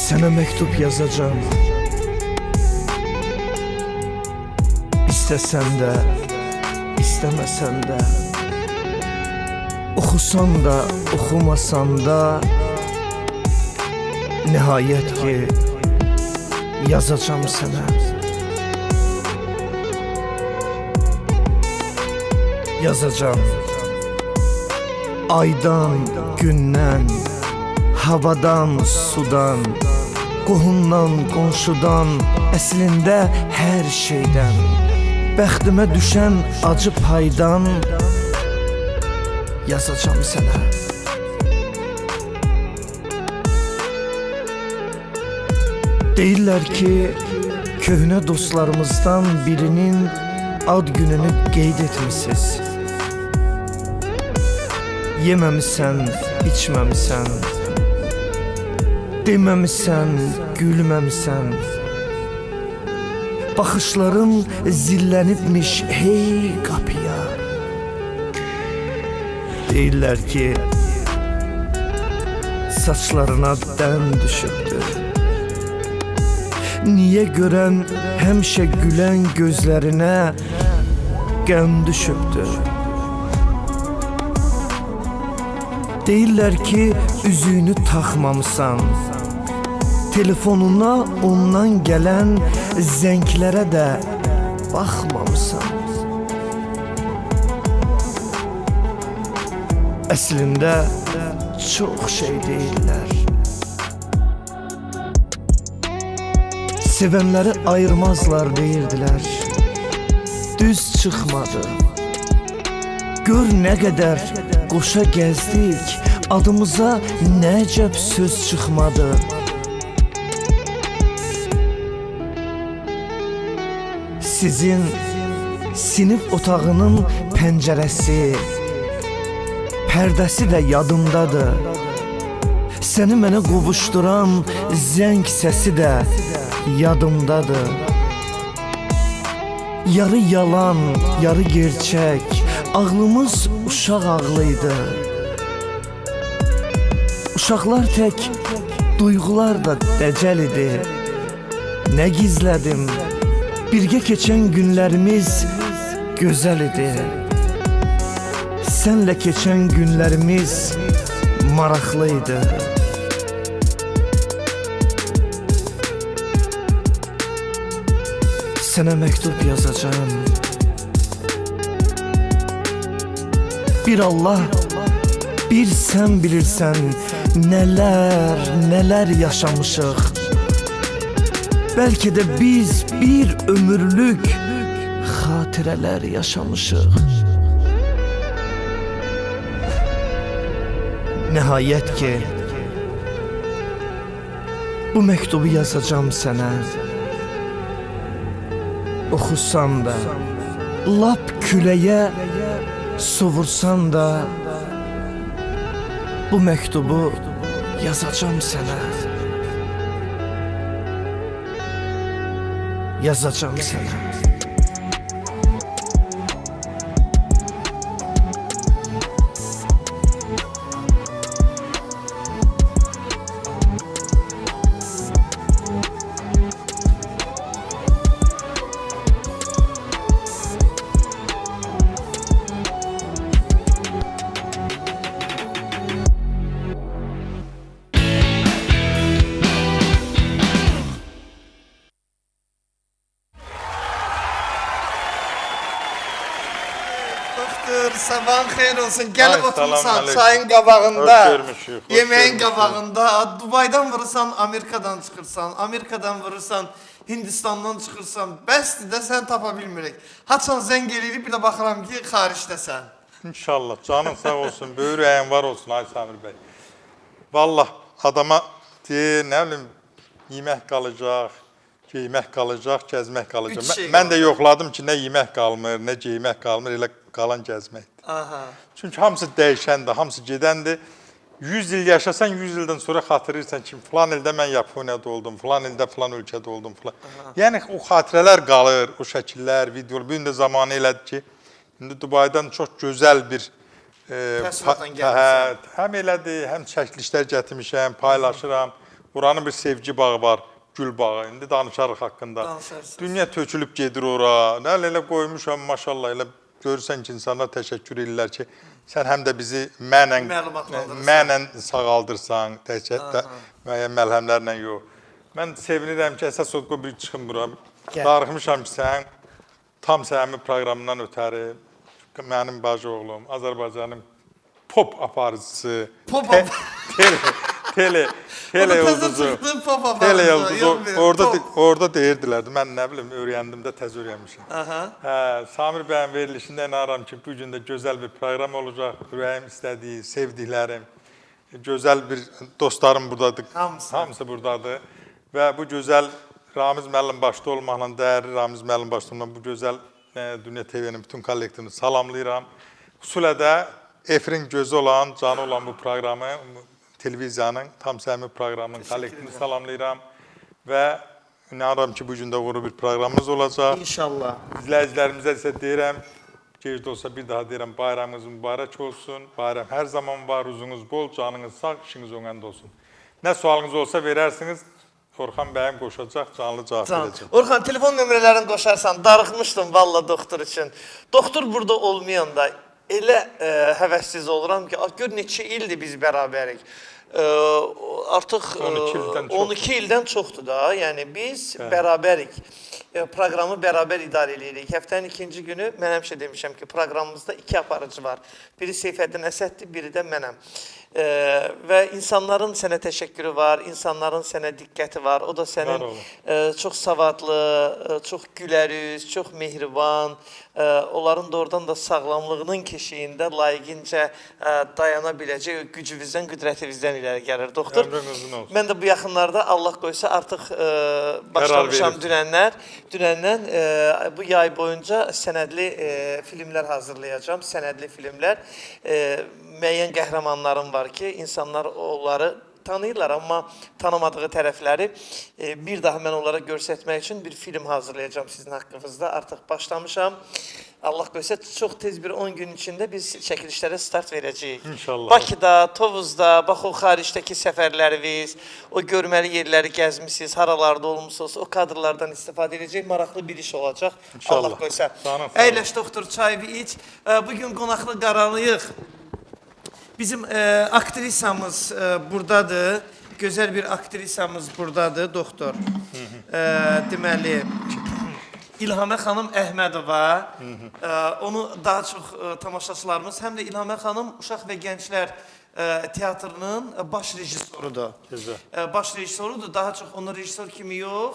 Sənə məktub yazacağım. İstəsən də, istəməsən də, oxusan da, oxumasan da, nihayət ki, yazacağım sənə. Yazacağım. Aydan, gündən, havadan, sudan, qohumdan, qonşudan, əslində hər şeydən, bəxtimə düşən acı paydan yazacağım sənə. Deyirlər ki, köhnə dostlarımızdan birinin ad gününü qeyd etmişsiniz. Yeməmisən, içməmisən, deməmisən, gülməmisən. Baxışların zillənibmiş hey qapıya. Deyirlər ki, saçlarına dən düşübdür. Niyə görən həmişə gülən gözlərinə qəm düşübdür. Deyirlər ki, üzüyünü taxmamısan, telefonuna ondan gələn zənglərə də baxmamısan. Əslində çox şey deyirlər. Sevənləri ayırmazlar deyirdilər. Düz çıxmadı. Gör nə qədər qoşa gəzdik, adımıza nəcəb söz çıxmadı. Sizin sinif otağının pəncərəsi, pərdəsi də yadımdadır. Səni mənə qovuşduran zəng səsi də yadımdadır. Yarı yalan, yarı gerçək, ağlımız uşaq ağlıydı. Uşaqlar tək, duyğular da dəcəl idi. Nə gizlədim, birgə keçən günlərimiz gözəl idi. Sənlə keçən günlərimiz maraqlı idi. Sənə məktub yazacağım. Bir Allah, bir sən bilirsən, nələr, nələr yaşamışıq. Bəlkə də biz bir ömürlük xatirələr yaşamışıq. Nəhayət ki, bu məktubu yazacağım sənə. Oxusan da, lap küləyə sovursan da, bu məktubu yazacağım sənə. Yazacağım sənə. Sabahın xeyir olsun. Gəlib oturmuşsan çayın qabağında, yeməyin qabağında. Dubaydan vurursan, Amerikadan çıxırsan, Amerikadan vurursan, Hindistandan çıxırsan. Bəsdir də sən tapa bilmirik. Haçan zəng eləyirik, bir də baxıram ki, xaricdəsən. İnşallah, canın sağ olsun, böyür əyin var olsun Ay Samir bəy. Vallah, adama deyir, nə bilim, yemək qalacaq, geymək qalacaq, gəzmək qalacaq. Mən də yoxladım ki, nə yemək qalmır, nə geymək qalmır, elə qalan gəzməkdir. Çünki hamısı dəyişəndir, hamısı gedəndir. 100 il yaşasan, 100 ildən sonra xatırlayırsan ki, filan ildə mən Yaponiyada oldum, filan ildə filan ölkədə oldum. Yəni, o xatirələr qalır, o şəkillər, videolar. Bir də zamanı elədir ki, indi Dubaydan çox gözəl bir təəssüratdan gəlmişsən. Həm elədir, həm çəkilişlər gətirmişəm, paylaşıram. Oranın bir sevgi bağı var, gül bağı. İndi danışarıq haqqında. Danışarsınız. Dünya tökülüb gedir ora. Nə elə qoymuşam maşallah elə görürsən ki, insanlar təşəkkür edirlər ki, sən həm də bizi mənən sağaldırsan, təkcə də müəyyən məlhəmlərlə yox. Mən sevinirəm ki, əsas o bir çıxım bura. Darıxmışam ki, sən tam səhəmi proqramından ötəri mənim bacı oğlum, Azərbaycanın pop aparıcısı, tele yolduzu, orada deyirdilər, mən nə bilim, öyrəndim də tez öyrənmişim. Samir bəyin verilişində inanıram ki, bu gün də gözəl bir proqram olacaq, ürəyim istədiyi, sevdiklərim, gözəl bir dostlarım buradadır, hamısı buradadır və bu gözəl Ramiz müəllim başda olmaqla, dəyərli Ramiz müəllim başda olmaqla bu gözəl Dünya TV-nin bütün kollektivini salamlayıram. Xüsusilə də efirin gözü olan, canı olan bu proqramı, televiziyanın, tam səhəmi proqramının kollektivini salamlayıram və inanıram ki, bu gün də uğurlu bir proqramımız olacaq. İnşallah. İzləyicilərimizə isə deyirəm, gec də olsa bir daha deyirəm, bayramınız mübarək olsun, bayram hər zaman var, uzunuz bol, canınız sağ, işiniz önəndə olsun. Nə sualınız olsa verərsiniz, Orxan bəyim qoşacaq, canlı cavab verəcək. Orxan, telefon nömrələrini qoşarsan, darıxmışdım valla doktor üçün. Doktor burada olmayanda elə həvəssiz oluram ki, gör neçə ildir biz bərabərik. Artıq 12 ildən çoxdur da, yəni biz bərabərik. Proqramı bərabər idarə edirik. Həftənin ikinci günü mən həmişə demişəm ki, proqramımızda 2 aparıcı var. Biri Seyfəddin Əsəddir, biri də mənəm. Və insanların sənə təşəkkürü var, insanların sənə diqqəti var. O da sənin çox savadlı, çox gülərüz, çox mehriban, onların doğrudan da sağlamlığının keşiyində layiqincə dayana biləcək gücümüzdən, qüdrətimizdən irəli gəlir. Doktor, mən də bu yaxınlarda Allah qoysa artıq başlamışam dünəndən bu yay boyunca sənədli filmlər hazırlayacağım, sənədli filmlər. Müəyyən qəhrəmanlarım var ki, insanlar onları tanıyırlar, amma tanımadığı tərəfləri bir daha mən onlara göstərmək üçün bir film hazırlayacağım sizin haqqınızda. Artıq başlamışam. Allah qoysa çox tez bir 10 gün içində biz çəkilişlərə start verəcəyik. İnşallah. Bakıda, Tovuzda, bax o xaricdəki səfərləriniz, o görməli yerləri gəzmişsiniz, haralarda olmuşsunuz, o kadrlardan istifadə edəcək maraqlı bir iş olacaq. İnşallah. Allah qoysa. Əyləş doktor, çay bir iç. Bugün qonaqlı qaralıyıq. Bizim aktrisamız buradadır. Gözəl bir aktrisamız buradadır, doktor. Deməli, İlhamə xanım Əhmədova. Onu daha çox tamaşaçılarımız, həm də İlhamə xanım Uşaq və Gənclər Teatrının baş rejissorudur. Baş rejissorudur, daha çox onu rejissor kimi yox,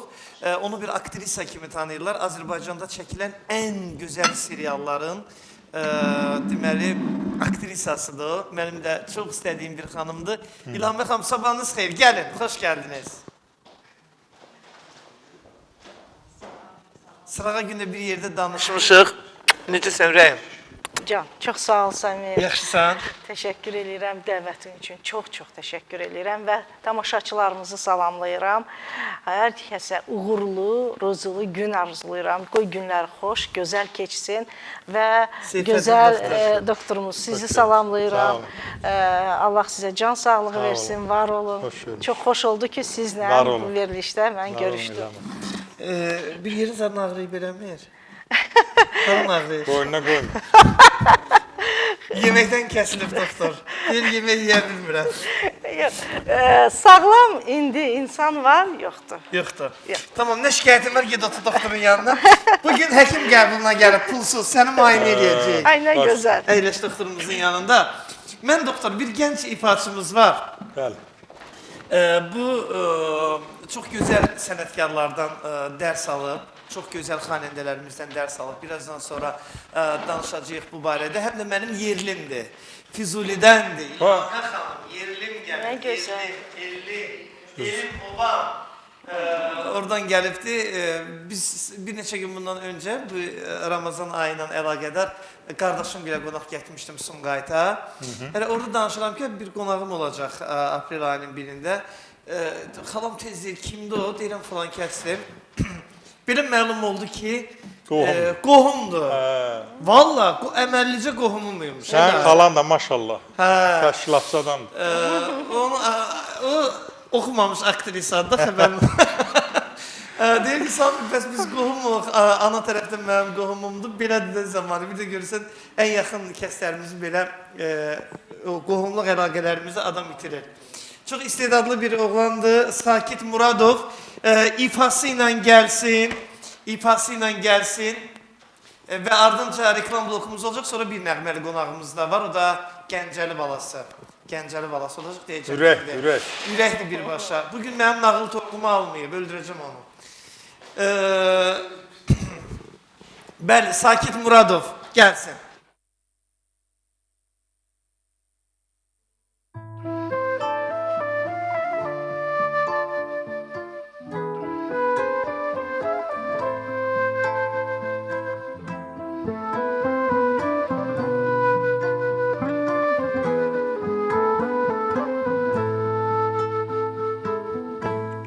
onu bir aktrisa kimi tanıyırlar. Azərbaycanda çəkilən ən gözəl serialların deməli, aktrisasıdır. Mənim də çox istədiyim bir xanımdır. İlhamə xanım, sabahınız xeyir, gəlin, xoş gəldiniz. Sırağa gündə bir yerdə danışmışıq. Necəsən, Rəyim? Can, çox sağ ol Səmir. Yaxşısan? Təşəkkür edirəm dəvətin üçün. Çox təşəkkür edirəm və tamaşaçılarımızı salamlayıram. Hər kəsə uğurlu, ruzulu gün arzulayıram. Qoy günlər xoş, gözəl keçsin və gözəl doktorumuz sizi salamlayıram. Allah sizə can sağlığı versin, var olun. Çox xoş oldu ki, sizlə bu verilişdə mən görüşdüm. Bir yerin zadın ağrıyıb eləmir. Qalın ağrıyır. Boynuna qoyma. Yeməkdən kəsilib doktor. Bir yemək yeyə bilmirəm. Sağlam indi insan var, yoxdur. Yoxdur. Tamam, nə şikayətin var, ged otur doktorun yanına. Bugün həkim qəbuluna gəlib, pulsuz, səni müayinə edəcək. Ay, nə gözəl. Əyləş doktorumuzun yanında. Mən doktor, bir gənc ifaçımız var. Bəli. Bu çox gözəl sənətkarlardan dərs alıb, çox gözəl xanəndələrimizdən dərs alıb. Birazdan sonra danışacağıq bu barədə. Həm də mənim yerlimdir. Füzulidəndir. İlhamə xanım, yerlim gəlir. Nə gözəl. Elim babam. Oradan gəlibdi. Biz bir neçə gün bundan öncə bu Ramazan ayı ilə əlaqədar qardaşım ilə qonaq getmişdim Sumqayıta. Orada danışıram ki, bir qonağım olacaq aprel ayının birində. Xalam tez deyir, kimdir o? Deyirəm, falan kəsdir. Belə məlum oldu ki, qohumdur. Valla, əməllicə qohumumuymuş. Sən xalan da maşallah. Təşkilatçı adamdır. oxumamış aktrisadır da xəbərim. Deyir ki, Samir, bəs biz qohumuq, ana tərəfdən mənim qohumumdur, belədir də zamanı. Bir də görürsən, ən yaxın kəslərimizin belə qohumluq əlaqələrimizi adam itirir. Çox istedadlı bir oğlandır, Sakit Muradov. İfası ilə gəlsin, və ardınca reklam blokumuz olacaq, sonra bir nəğməli qonağımız da var, o da Gəncəli balası. Gəncəli balası olacaq, deyəcək. Ürək. Ürəkli birbaşa. Bugün mənim nağıl toxumu almayıb, öldürəcəm onu. Bəli, Sakit Muradov, gəlsin.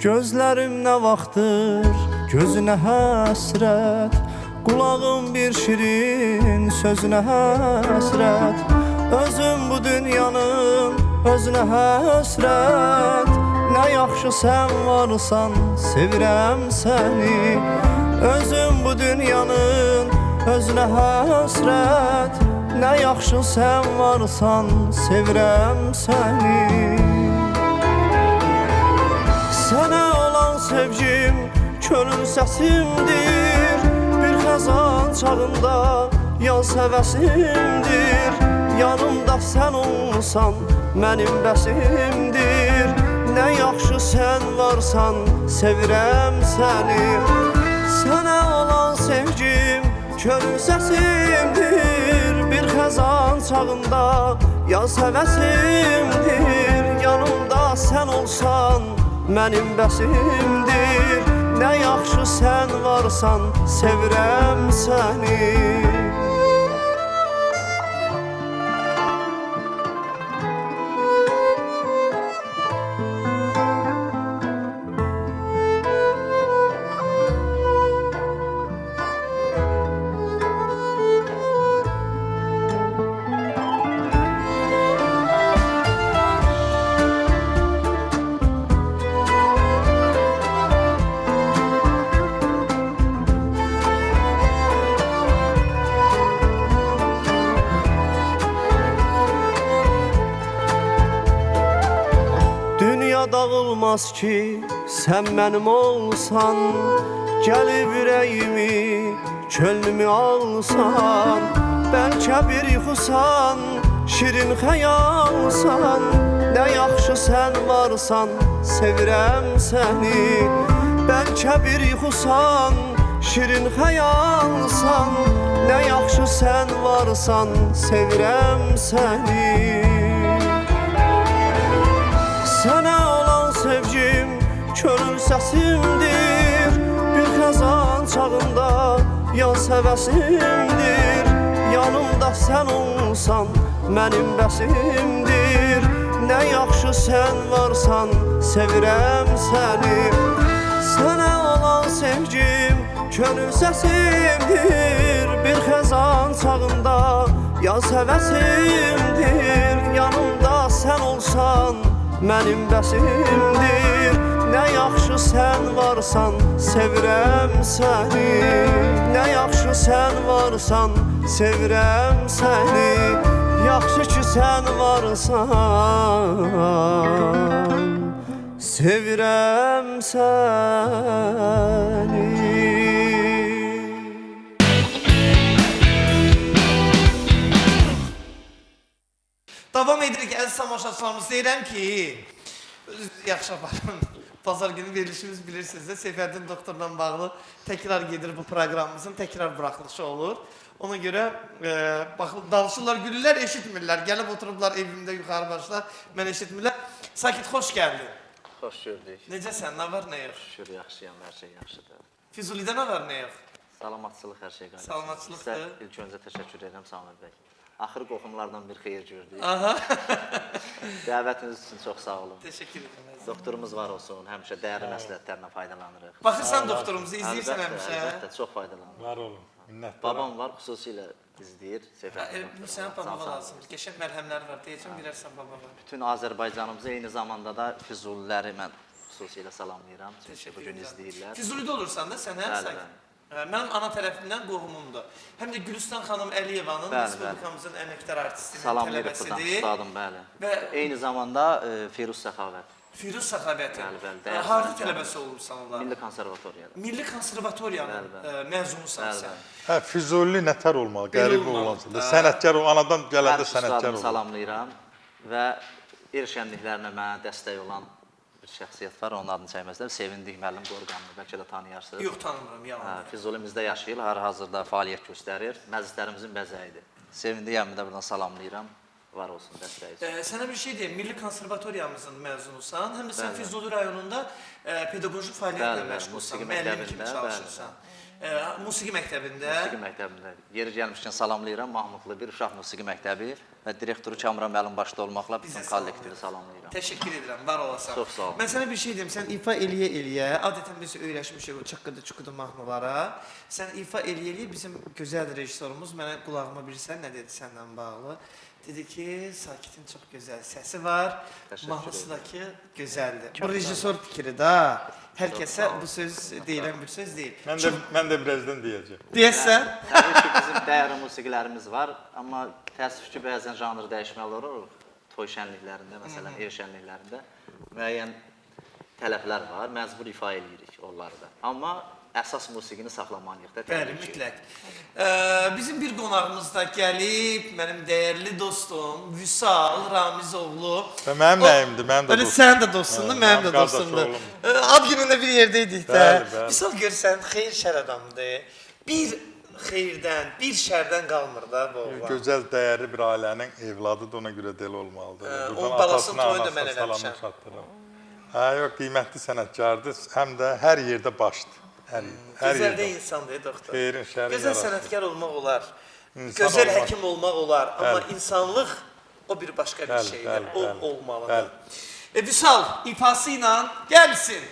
Gözlərim nə vaxtdır, gözünə həsrət, qulağım bir şirin sözünə həsrət, özüm bu dünyanın özünə həsrət, nə yaxşı sən varsan, sevirəm səni, özüm bu dünyanın özünə həsrət, nə yaxşı sən varsan, sevirəm səni. Sənə olan sevgim könül səsimdir, bir xəzan çağında yaz həvəsimdir, yanımda sən olsan mənim bəsimdir, nə yaxşı sən varsan sevirəm səni. Sənə olan sevgim könül səsimdir, bir xəzan çağında yaz həvəsimdir, yanımda sən olsan mənim bəsimdir, nə yaxşı sən varsan, sevirəm səni. Dağılmaz ki sən mənim olsan, gəlib ürəyimi, könlümü alsan, bəlkə bir yuxusan, şirin xəyalsan, nə yaxşı sən varsan, sevirəm səni, bəlkə bir yuxusan, şirin xəyalsan, nə yaxşı sən varsan, sevirəm səni. Sənə olan sevgim könül səsimdir, bir xəzan çağında yaz həvəsimdir, yanımda sən olsan mənim bəsimdir, nə yaxşı sən varsan, sevirəm səni. Sənə olan sevgim könül səsimdir, bir xəzan çağında yaz həvəsimdir, yanımda sən olsan mənim bəsimdir, nə yaxşı sən varsan, sevirəm səni, nə yaxşı sən varsan, sevirəm səni, yaxşı ki sən varsan, sevirəm səni. Davam edirik, əziz tamaşaçılarımız, deyirəm ki, yaxşı aparın, pazar günü verilişimiz bilirsiniz də, Seyfəddin doktorla bağlı təkrar gedir bu proqramımızın, təkrar buraxılışı olur. Ona görə danışırlar, gülürlər, eşitmirlər, gəlib oturublar evimdə yuxarı başlar, mən eşitmirlər. Sakit, xoş gəldin. Xoş gördük. Necəsən, nə var, nə yox? Şükür, yaxşıyam, hər şey yaxşıdır. Füzulidə nə var, nə yox? Salamatçılıq, hər şey qayda. Salamatçılıqdır. Sizə ilk öncə təşəkkür edirəm Samir bəy. Axır qohumlardan bir xeyir gördük. Aha. Dəvətiniz üçün çox sağ olun. Təşəkkür edirəm. Doktorumuz var olsun, həmişə dəyərli məsləhətlərlə faydalanırıq. Baxırsan doktorumuzu, izləyirsən həmişə. Əlbəttə, çox faydalanırıq. Var olun. Minnətdaram. Babam var, xüsusilə izləyir. Bu sənin babama lazımdır. Qəşəng məlhəmləri var. Deyəcəm, bilərsən babama. Bütün Azərbaycanımızı, eyni zamanda da Füzuliləri mən xüsusilə salamlayıram. Çünki bugün izləyirlər. Füzulidə olursan da sən, hə? Bəli, bəli. Mənim ana tərəfimdən qohumumdur. Həm də Gülüstan xanım Əliyevanın Respublikamızın əməkdar artistinin salamlayırıq buradan, tələbəsidir. ustadım, bəli. Və eyni zamanda Firuz Səxavət. Firuz Səxavəti. Bəli, bəli. Harda tələbəsi olursan onlar? Milli Konservatoriyada. Milli Konservatoriyanın məzumusan sən. Hə, Füzuli nətər olmalı, Belə qəribə olmalı. olmalıdır. Sənətkar o, anadan gələndə sənətkar ustadımı olur. salamlayıram və el şənliklərinə mənə dəstək olan bir şəxsiyyət var, onun adını çəkməzlər. Sevindik müəllim Qorqanlı, bəlkə də tanıyarsınız. Yox, tanımıram, yalan. Füzulimizdə yaşayır, hal-hazırda fəaliyyət göstərir. Məclislərimizin bəzəyidir. Sevindik, əmi də buradan salamlayıram. Var olsun dəstəyi üçün. Sənə bir şey deyim, Milli Konservatoriyamızın məzunusan, həm də sən Füzuli rayonunda pedaqoji fəaliyyətlə məşğulsan, müəllim kimi çalışırsan. Musiqi məktəbində. Musiqi məktəbində. Yeri gəlmişkən salamlayıram Mahmudlu bir uşaq musiqi məktəbi və direktoru Kamran müəllim başda olmaqla bütün kollektivi salamlayıram. Təşəkkür edirəm, var olasan. Çox sağ ol. Mən sənə bir şey deyim, sən ifa eləyə-eləyə, adətən biz öyrəşmişik o çaqqıdı-çuqqudu mahnılara. Sən ifa eləyə-eləyə bizim gözəl rejissorumuz mənə qulağıma bilirsən, nə dedi səndən bağlı? Dedi ki, Sakitin çox gözəl səsi var, mahnısı da ki, gözəldir. Bu rejissor fikri də, hər kəsə bu söz deyilən bir söz deyil. Mən də birazdan deyəcəm. Deyəsən? Təbii ki, bizim dəyərli musiqilərimiz var, amma təəssüf ki, bəzən janr dəyişmələr olur. Toy şənliklərində, məsələn, el şənliklərində müəyyən tələblər var, məcbur ifa edirik onları da. Amma əsas musiqini saxlamalıyıq da. Bəli, mütləq. Bizim bir qonağımız da gəlib, mənim dəyərli dostum Vüsal Ramizoğlu. Və mənim nəyimdir, mənim də dostum. Sənin də dostundur, mənim də dostumdur. Ad günündə bir yerdəydik də. Vüsal görsən, xeyir şər adamdır. Bir xeyirdən, bir şərdən qalmır da bu oğlan. Gözəl, dəyərli bir ailənin evladıdır, ona görə də elə olmalıdır. Onun balasının toyunu da mən eləmişəm. Hə, yox, qiymətli sənətkardır, həm də hər yerdə başdır. Gözəl də insandır, doktor. Xeyrin, şərin gözəl sənətkar olmaq olar, gözəl həkim olmaq olar, amma insanlıq o bir başqa bir şeydir, o olmalıdır. Vüsal, ifası ilə gəlsin.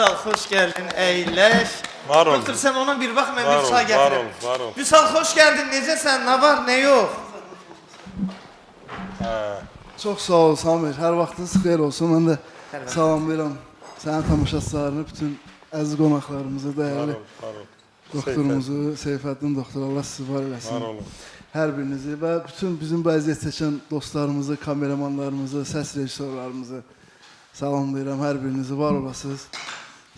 Vüsal, xoş gəldin, əyləş. Var ol. Doktor, sən ona bir bax, mən Var bir ol, çay var gətirim. ol, var ol. Vüsal, xoş gəldin, necəsən, nə var, nə yox? Çox sağ ol Samir, hər vaxtınız xeyir olsun. Mən də salamlayıram sənin tamaşaçılarını, bütün əziz qonaqlarımızı, dəyərli Var ol. doktorumuzu, Seyfəddin doktor, Allah sizi var Var eləsin. olun. Hər birinizi və bütün bizim bu əziyyət çəkən dostlarımızı, kameramanlarımızı, səs rejissorlarımızı salamlayıram, hər birinizi var olasınız.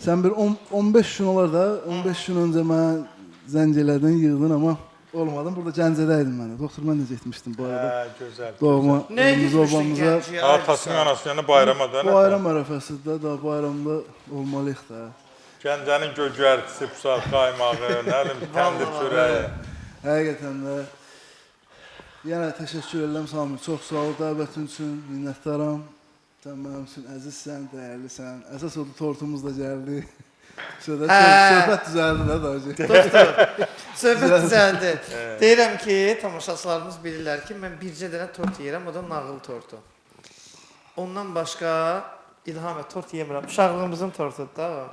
Sən bir 15 gün olar da, 15 gün öncə mənə zəng elədin, yığdın, amma olmadım. Burada Gəncədə idim mən. Doktor, mən necə etmişdim bu arada. Gözəl. Doğma Nə evimiz, etmişdin obamıza. Gəncəyə? Atasının anasının bayrama da. Bayram ərəfəsində da, bayramda olmalıyıq da. Gəncənin gögərtisi, pusat qaymağı, nə bilim, təndir çörəyi. Həqiqətən də yenə təşəkkür edirəm Samir. Çox sağ ol dəvətin üçün, minnətdaram. Sən mənim üçün əzizsən, dəyərlisən. Əsas odur tortumuz da gəldi. Söhbət düzəldi də dayıcı. Doktor, söhbət düzəldi. Deyirəm ki, tamaşaçılarımız bilirlər ki, mən bircə dənə tort yeyirəm, o da nağıl tortu. Ondan başqa İlhamə tort yemirəm. Uşaqlığımızın tortudur da o.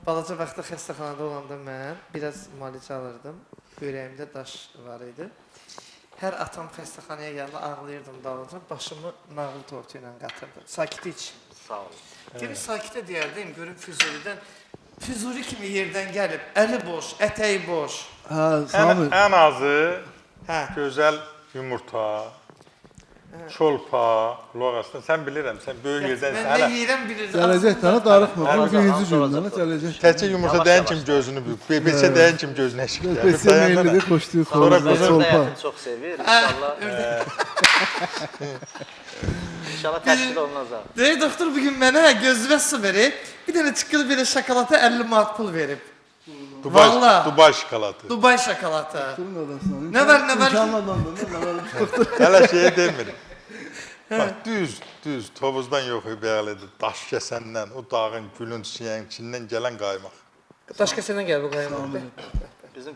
Balaca vaxtda xəstəxanada olanda mən biraz müalicə alırdım. Ürəyimdə daş var idi. Hər atam xəstəxanaya gələndə ağlayırdım dalınca, başımı nağıl tortu ilə qatırdı. Sakit iç. Sağ ol. Demək sakitə deyərdim, görüm Füzulidən. Füzuli kimi yerdən gəlib, əli boş, ətəyi boş. Hə, Samir. Ən azı Hə. gözəl yumurta, çolpa, loğasdan. Sən bilirəm, sən böyük yerdənsən. Mən nə yeyirəm bilirəm. Gələcək tənə darıxma. Hə, Bu birinci hə, gündən gələcək. Təkcə yumurta deyən kim gözünü büyük, beçə deyən kim gözünü eşik. Beçə meyillidir, xoşlayır Sonra xoruzda, qoca çolpa. Həyatını çox sevir, inşallah. İnşallah təşkil olunacaq. Deyir, doktor bugün mənə gözünə su verib, bir dənə çıqqılı belə şokolata 50 manat pul verib. Vallahi. Dubai şokoladı. Dubai şokolata. Durun odasına. Nə var, nə var? İmkanla adamdır, nə var? Hələ şeyə demirim. Bax, düz, tovuzdan yox bəğlidir, daş kəsəndən, o dağın, gülün, çiçəyin içindən gələn qaymaq. Daş kəsəndən gəl bu qaymaq. Bizim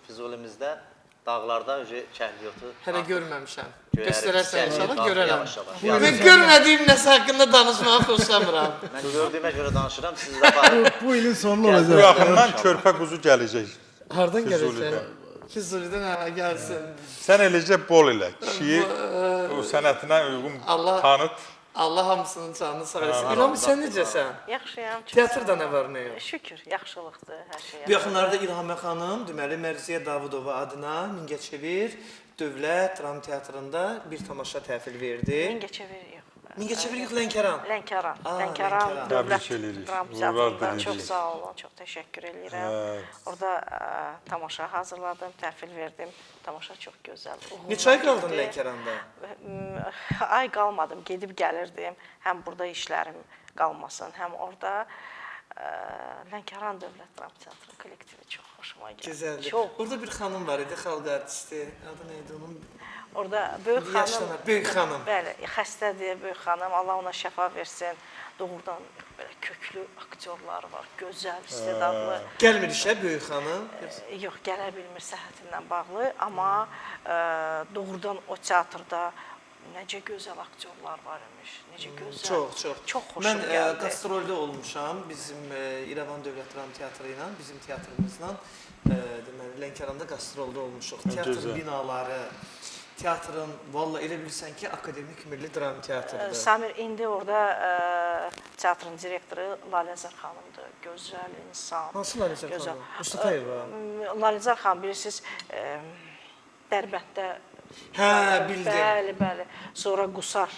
Füzulimizdə dağlarda kəhliyotu Hələ görməmişəm. Göstərərsən inşallah görərəm. Yavaş-yavaş. Mən görmədiyim nəsə haqqında danışmağı xoşlamıram. Mən gördüyümə görə danışıram, siz də baxın. Bu ilin sonunda Bu olacaq. yaxından körpə quzu gələcək. Hardan Füzulidən. gələcək? Füzulidən hələ gəlsin. Sən eləcə bol elə, kişiyi o sənətinə uyğun Allah- tanıt. Allah hamısının canını sağ etsin. İlham, sən necəsən? Yaxşıyam. çox Teatrda sağ ol. nə var, nə yox? Şükür, yaxşılıqdır hər şey. Bu yaxınlarda İlhamə xanım, deməli Mərziyə Davudova adına Mingəçevir Dövlət Dram Teatrında bir tamaşa təhvil verdi. Mingəçevir yox. Mingəçevir yox, Lənkəran. Lənkəran. Aa, Lənkəran Lənkəran. Dövlət Təbrik edirik. Dram Uğurlar Teatrında diliyirik. çox sağ olun, çox təşəkkür edirəm. Orada tamaşa hazırladım, təhvil verdim. Tamaşa çox gözəl. uğurla Neçə ay qaldın getdi. Lənkəranda? Ay qalmadım, gedib gəlirdim. Həm burada işlərim qalmasın, həm orada Lənkəran Dövlət Dram Teatrı kollektivi çox xoşuma gəldi. Gözəldir. Çox. Orada bir xanım var idi, xalq artisti. Adı nə idi onun? Orada böyük xanım, Yaşlanan, böyük xanım. bəli, xəstədir böyük xanım. Allah ona şəfa versin. Doğrudan belə köklü aktyorlar var, gözəl, istedadlı. Gəlmir işə böyük xanım. Yox, gələ bilmir səhhətindən bağlı, amma doğrudan o teatrda necə gözəl aktyorlar var imiş, necə gözəl. Çox. Çox xoşum Mən gəldi. qastrolda olmuşam bizim İrəvan Dövlət Dram Teatrı ilə, bizim teatrımızla deməli Lənkəranda qastrolda olmuşuq. Teatrın gözəl. binaları, teatrın valla elə bilirsən ki, Akademik Milli Dram Teatrıdır. Samir indi orada teatrın direktoru Laləzar xanımdır. Gözəl insan. Hansı Laləzar Gözəl. xanım? Mustafayeva. Laləzar xanım bilirsiniz, Dərbənddə Hə, bildim. Bəli. Sonra Qusar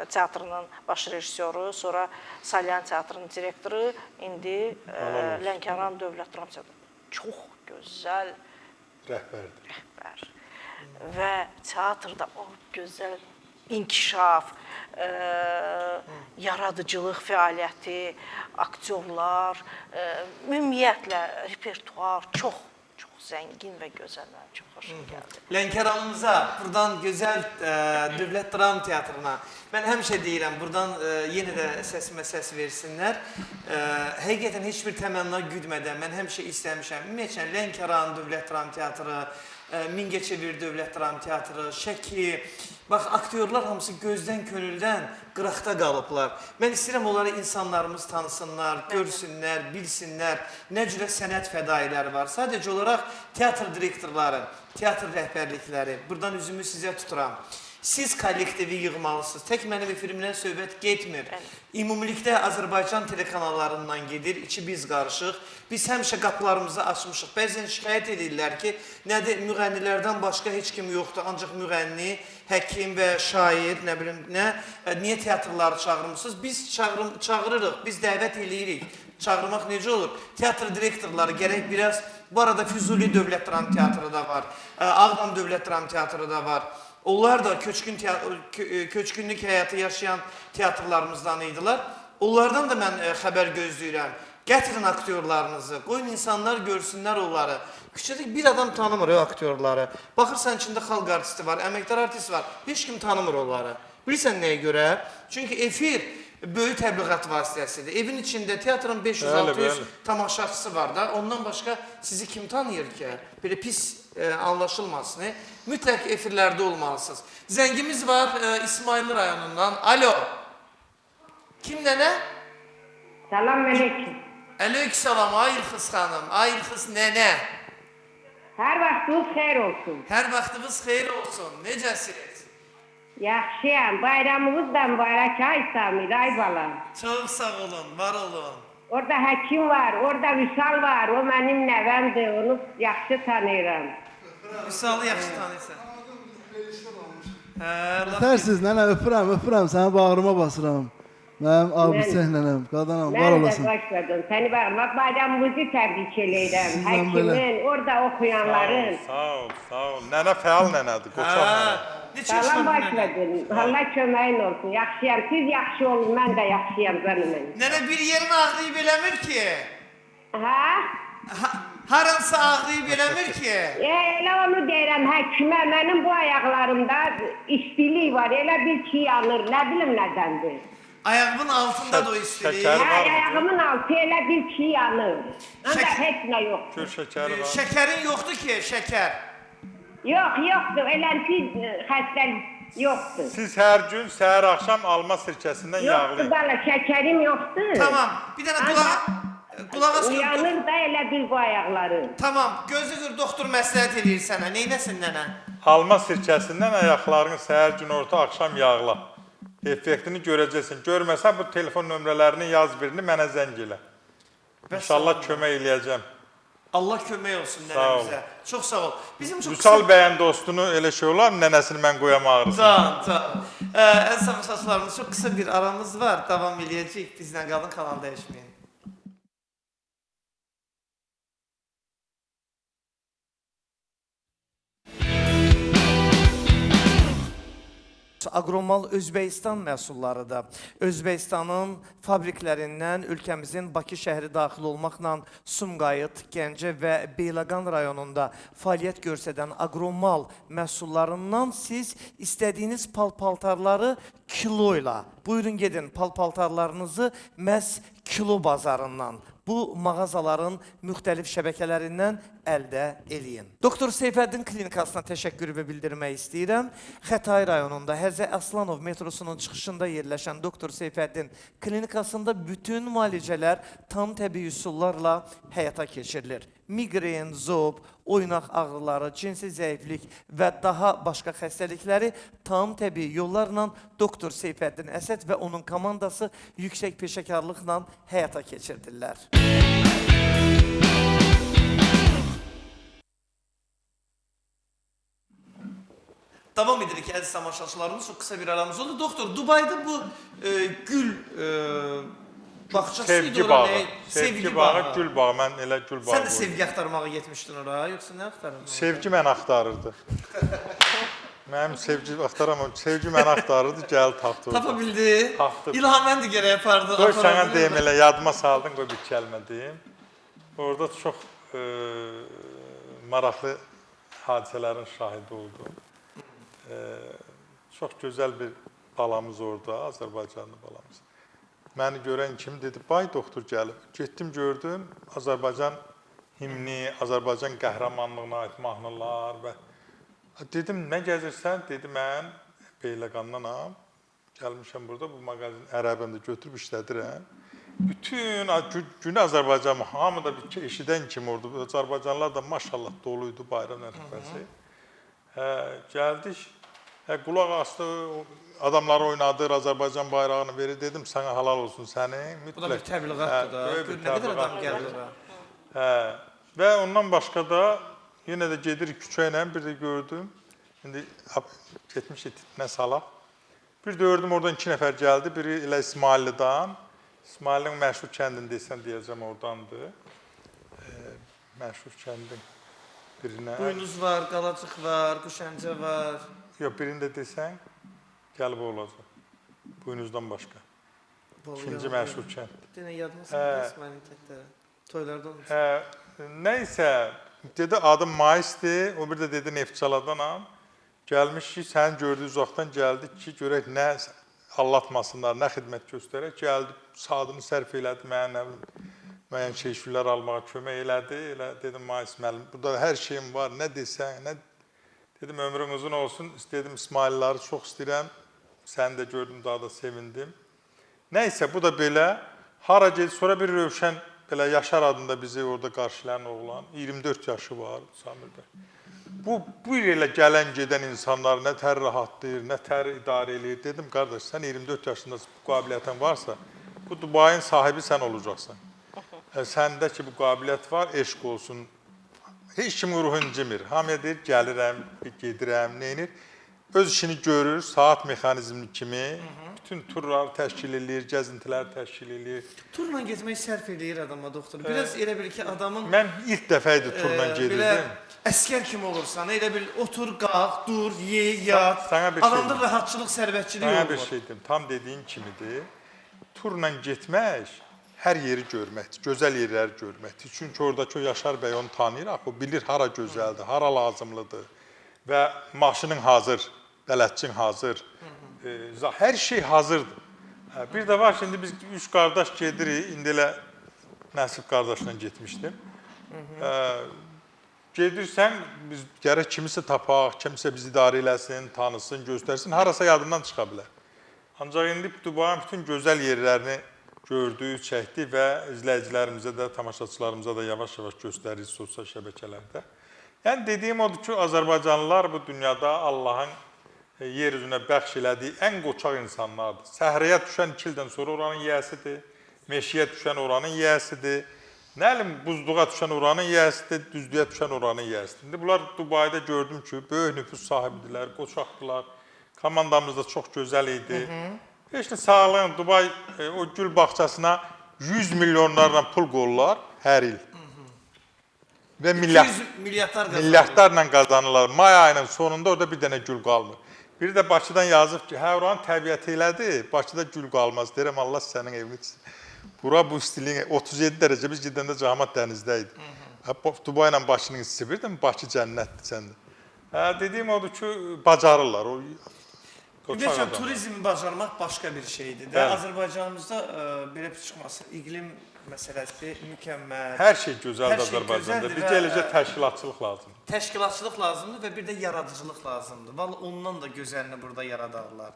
teatrının baş rejissoru, sonra Salyan teatrının direktoru, indi Lənkəran Dövlət Dram Teatrı. Çox gözəl Rəhbərdir. rəhbər. Və teatrda o gözəl inkişaf, yaradıcılıq fəaliyyəti, aktyorlar, ümumiyyətlə repertuar çox zəngin və gözəl, mənim çox xoşuma gəldi. Lənkəranımıza, buradan gözəl Dövlət Dram Teatrına, mən həmişə deyirəm, buradan yenə də səsimə səs versinlər. Həqiqətən heç bir təmənna güdmədən mən həmişə istəmişəm. Ümumiyyətlə, Lənkəran Dövlət Dram Teatrı, Mingəçevir Dövlət Dram Teatrı, Şəki. Bax, aktyorlar hamısı gözdən, könüldən qıraqda qalıblar. Mən istəyirəm onları insanlarımız tanısınlar, görsünlər, bilsinlər. Nə cürə sənət fədailəri var. Sadəcə olaraq teatr direktorları, teatr rəhbərlikləri. Buradan üzümü sizə tuturam. Siz kollektivi yığmalısınız. Tək mənim efrimdən söhbət getmir. Ümumilikdə Azərbaycan telekanallarından gedir, içi biz qarışıq. Biz həmişə qapılarımızı açmışıq. Bəzən şikayət edirlər ki, nədir, müğənnilərdən başqa heç kim yoxdur. Ancaq müğənni, həkim və şair, nə bilim nə, niyə teatrları çağırmısınız? Biz çağırırıq, biz dəvət eləyirik. Çağırmaq necə olur? Teatr direktorları gərək biraz, bu arada Füzuli Dövlət Dram Teatrı da var, Ağdam Dövlət Dram Teatrı da var. Onlar da köçkünlük həyatı yaşayan teatrlarımızdan idilər. Onlardan da mən xəbər gözləyirəm. Gətirin aktyorlarınızı, qoyun insanlar görsünlər onları. Küçədə bir adam tanımır o aktyorları. Baxırsan içində xalq artisti var, əməkdar artist var. Heç kim tanımır onları. Bilirsən nəyə görə? Çünki efir böyük təbliğat vasitəsidir. Evin içində teatrın 500-600 tamaşaçısı var da. Ondan başqa sizi kim tanıyır ki? Belə pis anlaşılmasın. Mütləq efirlərdə olmalısınız. Zəngimiz var İsmail rayonundan. Alo. Kim nənə? Salam aleyküm. Aleykümselam Ayılxız xanım. Ayılxız nənə. Hər vaxtınız xeyir olsun. Hər vaxtınız xeyir olsun. Necəsiniz? Yaxşıyam. Bayramınız da mübarək ay Samir, ay balam. Çox sağ olun, var olun. Orada həkim var, orada Vüsal var. O mənim nəvəmdir, onu yaxşı tanıyıram. Vüsalı yaxşı tanıyırsan. Tərsiz nənə, öpürəm, səni bağrıma basıram. Mənim Abisəh nənəm, qadanam, var olasın. Mən də başladım, səni bağrıma bayramımızı təbrik eləyirəm. Həkimin, orada oxuyanların. Sağ ol. Nənə fəal nənədir, qoçaq nənə. Salam başladım, Allah köməyin olsun. Yaxşıyam, siz yaxşı olun, mən də yaxşıyam canım mənim. Nənə bir yerin ağrıyıb eləmir ki. Ha? Haransı ağrıyıb eləmir ki. Elə onu deyirəm həkimə, mənim bu ayaqlarımda istilik var, elə bil ki yanır, nə bilim nədəndir. Ayağımın altında da o istilik. Ayağımın altı elə bil ki yanır. Ancaq heç nə yoxdur. Gül şəkəri var. Şəkərin yoxdur ki, şəkər. Yoxdur, elə bir xəstəlik yoxdur. Siz hər gün səhər axşam alma sirkəsindən yağlayın. Yoxdur bala, şəkərim yoxdur. Tamam, bir dənə qulaq as. Uyanır da elə bil bu ayaqları. Tamam, gözü qır doktor məsləhət eləyir sənə. Neynəsin nənə? Alma sirkəsindən ayaqlarını səhər gün orta axşam yağla. Effektini görəcəksin. Görməsən bu telefon nömrələrini yaz birini mənə zəng elə. İnşallah kömək eləyəcəm. Allah kömək olsun nənəmizə. Çox sağ ol. Vüsal bəyin dostunu elə şey olar, nənəsini mən qoyam ağrısın. Tamam. Əziz tamaşaçılarımız, çox qısa bir aramız var. Davam eləyəcəyik. Bizlə qalın, kanal dəyişməyin. Agromal Özbəkistan məhsullarıdır. Özbəkistanın fabriklərindən ölkəmizin Bakı şəhəri daxil olmaqla Sumqayıt, Gəncə və Beyləqan rayonunda fəaliyyət göstərən Agromal məhsullarından siz istədiyiniz pal-paltarları kilo ilə, buyurun gedin pal-paltarlarınızı məhz kilo bazarından, bu mağazaların müxtəlif şəbəkələrindən əldə eləyin. Doktor Seyfəddin klinikasına təşəkkürümü bildirmək istəyirəm. Xətai rayonunda Həzə Aslanov metrosunun çıxışında yerləşən Doktor Seyfəddin klinikasında bütün müalicələr tam təbii üsullarla həyata keçirilir. Migren, zob, oynaq ağrıları, cinsi zəiflik və daha başqa xəstəlikləri tam təbii yollarla Doktor Seyfəddin Əsəd və onun komandası yüksək peşəkarlıqla həyata keçirdirlər. Davam edirik əziz tamaşaçılarımız, çox qısa bir aramız oldu. Doktor, Dubayda bu gül bağçası idi orada. Sevgi bağı, gül bağı. Mən elə gül bağı. Sən də sevgi axtarmağa getmişdin oraya, yoxsa nə axtarırdın? Sevgi mən axtarırdı. Mənim sevgi axtaramam, sevgi mən axtarırdı, gəl tapdı. Tapa bildi. Tapdı. İlham mən də gərək yapardı. Qoy sənə deyim, elə yadıma saldın, qoy bir kəlmə deyim. Orada çox maraqlı hadisələrin şahidi oldum. Çox gözəl bir balamız orada, Azərbaycanlı balamız. Məni görən kim dedi, bay doktor gəlib. Getdim, gördüm, Azərbaycan himni, Azərbaycan qəhrəmanlığına aid mahnılar və dedim, nə gəzirsən? Dedi, mən Beyləqandanam, gəlmişəm burada, bu mağazin ərəbində götürüb işlədirəm. Bütün günü Azərbaycan, hamı da eşidən kimi orada, Azərbaycanlılar da maşallah doluydu bayram ərəfəsi. Gəldik, qulaq astı, adamlar oynadır, Azərbaycan bayrağını verir, dedim, sənə halal olsun sənin. Bu da bir təbliğatdır da, nə qədər adam gəlir ora. Və ondan başqa da, yenə də gedirik küçə ilə, bir də gördüm, indi getmişik nə salaq. Bir də gördüm, oradan 2 nəfər gəldi, biri elə İsmaillidən, İsmailin məşhur kəndini desən deyəcəm oradandır. Məşhur kəndin birinə. Buynuz var, qalacıq var, Quşəncə var. Yox, birində desən, gəlib olacaq. Buynuzdan başqa. İkinci məşhur kənd. Denə yadınızda İsmailin təkləri. Toylarda olmuş. Nəysə, dedi adım Maisdir, o bir də dedi Neftçaladanam. Gəlmişik, sənin gördüyü uzaqdan gəldik ki, görək nə allatmasınlar, nə xidmət göstərək. Gəldi, saatını sərf elədi, müəyyən şeyşülər almağa kömək elədi. Elə dedim, Mais müəllim, burada hər şeyim var, nə desən, nə... Dedim, ömrün uzun olsun, dedim, İsmailləri çox istəyirəm, səni də gördüm, daha da sevindim. Nəysə, bu da belə, hara geldi, sonra bir Rövşən, belə Yaşar adında bizi orada qarşılayan oğlan, 24 yaşı var, Samir bəy. Bu ilə gələn, gedən insanlar nə tər rahatlayır, nə tər idarə edir. Dedim, qardaş, sən 24 yaşındasın, bu qabiliyyətin varsa, bu Dubayın sahibi sən olacaqsan. Səndə ki, bu qabiliyyət var, eşq olsun. Heç kim ruhu incimir. Hamıya deyir, gəlirəm, gedirəm, neynir? Öz işini görür, saat mexanizmi kimi, bütün turlar təşkil edir, gəzintilər təşkil edir. Turla getmək sərf edir adama, doktor. Biraz elə bil ki, adamın... Mən ilk dəfə idi turla gedirdim. Əskər kimi olursan, elə bil otur, qalx, dur, ye, yat. Adamda rahatçılıq, sərvətçiliyi olur. Sənə bir şey deyim, tam dediyin kimidir. Turla getmək, hər yeri görməkdir, gözəl yerləri görməkdir. Çünki oradakı o Yaşar bəy onu tanıyır, o bilir hara gözəldir, hara lazımlıdır. Və maşının hazır, bələdçin hazır, hər şey hazırdır. Bir də var, şimdi biz 3 qardaş gedirik, indi elə Nəsib qardaşla getmişdim. Gedirsən, biz gərək kimisə tapaq, kimisə bizi idarə eləsin, tanısın, göstərsin, harasa yadından çıxa bilər. Ancaq indi Dubayın bütün gözəl yerlərini gördük, çəkdik və izləyicilərimizə də, tamaşaçılarımıza da yavaş-yavaş göstəririk sosial şəbəkələrdə. Yəni, dediyim odur ki, Azərbaycanlılar bu dünyada Allahın yer üzünə bəxş elədiyi ən qoçaq insanlardır. Səhrəyə düşən 2 ildən sonra oranın yiyəsidir, meşiyə düşən oranın yiyəsidir, nə bilim, buzluğa düşən oranın yiyəsidir, düzlüyə düşən oranın yiyəsidir. İndi bunlar Dubayda gördüm ki, böyük nüfus sahibidirlər, qoçaqdılar, komandamız da çox gözəl idi. Heç nə sağlığın, Dubay o gül bağçasına 100 milyonlarla pul qoyurlar hər il. Və milyardlarla qazanırlar. May ayının sonunda orada bir dənə gül qalmır. Biri də Bakıdan yazıb ki, hə, oranın təbiəti elədir, Bakıda gül qalmaz. Deyirəm, Allah sənin evini çizsin. Bura bu istiliyin 37 dərəcə, biz gedəndə Camat dənizdə idi. Dubai ilə Bakının istisi bir də Bakı cənnətdir səndə. Dediyim odur ki, bacarırlar. Ümumiyyətlə, turizmi bacarmaq başqa bir şeydir. Azərbaycanımızda belə çıxması, iqlim məsələsi mükəmməl. Hər şey gözəldir Azərbaycanda. Bizə eləcə təşkilatçılıq lazımdır. Təşkilatçılıq lazımdır və bir də yaradıcılıq lazımdır. Vallahi ondan da gözəlini burada yaradarlar.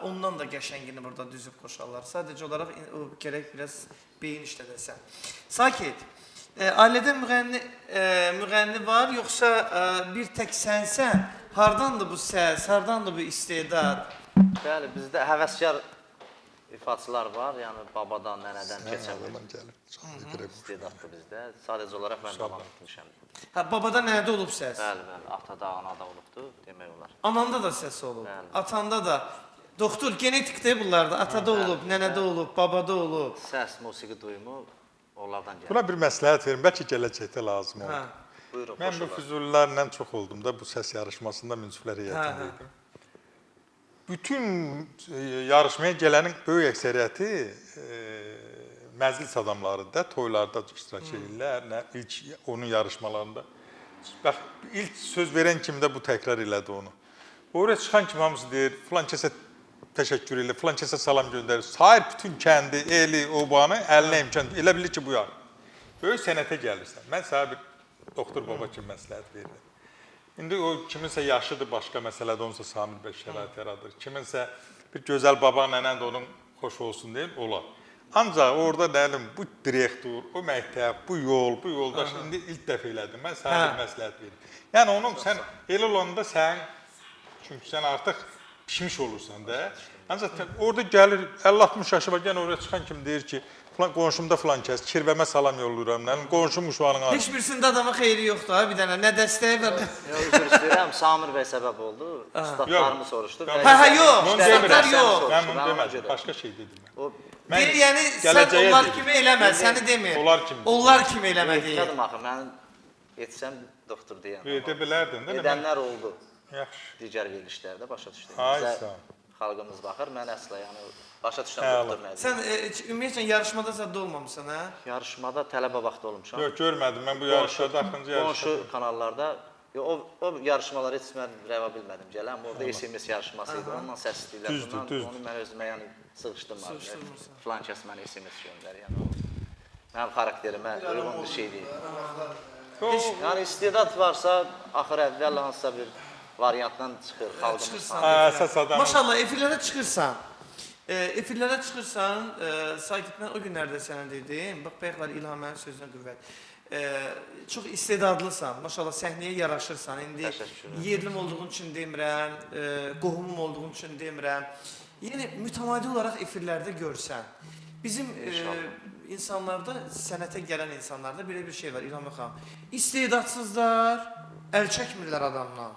Ondan da qəşəngini burada düzüb qoşarlar. Sadəcə olaraq gərək biraz beyin işlədəsən. Sakit, ailədə müğənni var, yoxsa bir tək sənsən? Hardandır bu səs, hardandır bu istedad? Bəli, bizdə həvəskar ifaçılar var, yəni babadan, nənədən keçən istedaddır bizdə. Sadəcə olaraq mən davam etmişəm. Babada nədə olub səs? Bəli, bəli, atada, anada olubdur, demək olar. Ananda da səs olub, atanda da. Doktor, genetikdir bunlarda, atada olub, nənədə olub, babada olub. Səs, musiqi duyumu onlardan gəlir. Buna bir məsləhət verim, bəlkə gələcəkdə lazım olur. Buyurun, mən bu füzulilərlə çox oldum da, bu səs yarışmasında münsiflər heyətində idim. Bütün yarışmaya gələnin böyük əksəriyyəti məclis adamları da toylarda iştirak edirlər, ilk onun yarışmalarında. Bax, ilk söz verən kimi də bu təkrar elədi onu. Oraya çıxan kimi hamısı deyir, filan kəsə təşəkkür edir, filan kəsə salam göndərir. Sayır bütün kəndi, eli, obanı əlinə imkan, elə bilir ki, bu yarı. böyük sənətə gəlirsən. Mən sənə bir doktor baba kimi məsləhət verirəm. İndi o kiminsə yaşıdır, başqa məsələdə onsa Samir bəy şərait yaradır. Kiminsə bir gözəl baba nənən də onun xoş olsun deyil, olar. Ancaq orada nəlim, bu direktor, o məktəb, bu yoldaş indi ilk dəfə elədim. Mən sənə bir məsləhət verim. Yəni onun sən elə olanda sən, çünki sən artıq pişmiş olursan da. Ancaq orada gəlir 50-60 yaşı var, yəni oraya çıxan kim deyir ki, qonşumda filan kəs, kirvəmə salam yollayıram, qonşum uşağının adı. Heç birisində adama xeyri yoxdur ha, bir dənə, nə dəstəyi var. Üzr istəyirəm, Samir bəy səbəb oldu. Ustadlarımı soruşdu. Yox, ustadlar yox. Mən bunu demədim, başqa şey dedim mən. Yəni, sən onlar kimi eləmə, səni demir. Onlar kimi eləmə deyir. Yetmədim axı, mən yetsəm doktor deyəm. Edə bilərdin, də? Edənlər oldu. Yaxşı. Digər verilişlərdə başa düşdüm. Ay, sağ ol. Xalqımız baxır, mən əsla yəni başa düşürəm doktor nədir. Sən ümumiyyətlə yarışmada zəddə olmamısan, hə? Yarışmada tələbə vaxtı olmuşam. Yox, görmədim, mən bu yarışlarda, axırıncı yarışlarda. Qonşu kanallarda, o yarışmaları heç mən rəva bilmədim gələm. Orada SMS yarışması idi, onunla səs istəyirlər. Düzdür. Onu mən özümə yəni sıxışdım. Filan kəs mənə SMS göndər, yəni. Mənim xarakterimə uyğun bir şey deyil. Yəni istedad varsa, axır əvvəl hansısa bir variantdan çıxır, xalqımız. Maşallah, efirlərə çıxırsan. Efirlərə çıxırsan, Sakit, mən o günlərdə sənə dedim, bax, bayaq var İlhamənin sözünə qüvvət. Çox istedadlısan, maşallah, səhnəyə yaraşırsan. İndi yerlim olduğun üçün demirəm, qohumum olduğun üçün demirəm. Yəni, mütəmadi olaraq efirlərdə görsən. Bizim insanlarda, sənətə gələn insanlarda belə bir şey var, İlham xanım. İstedadsızlar əl çəkmirlər adamdan.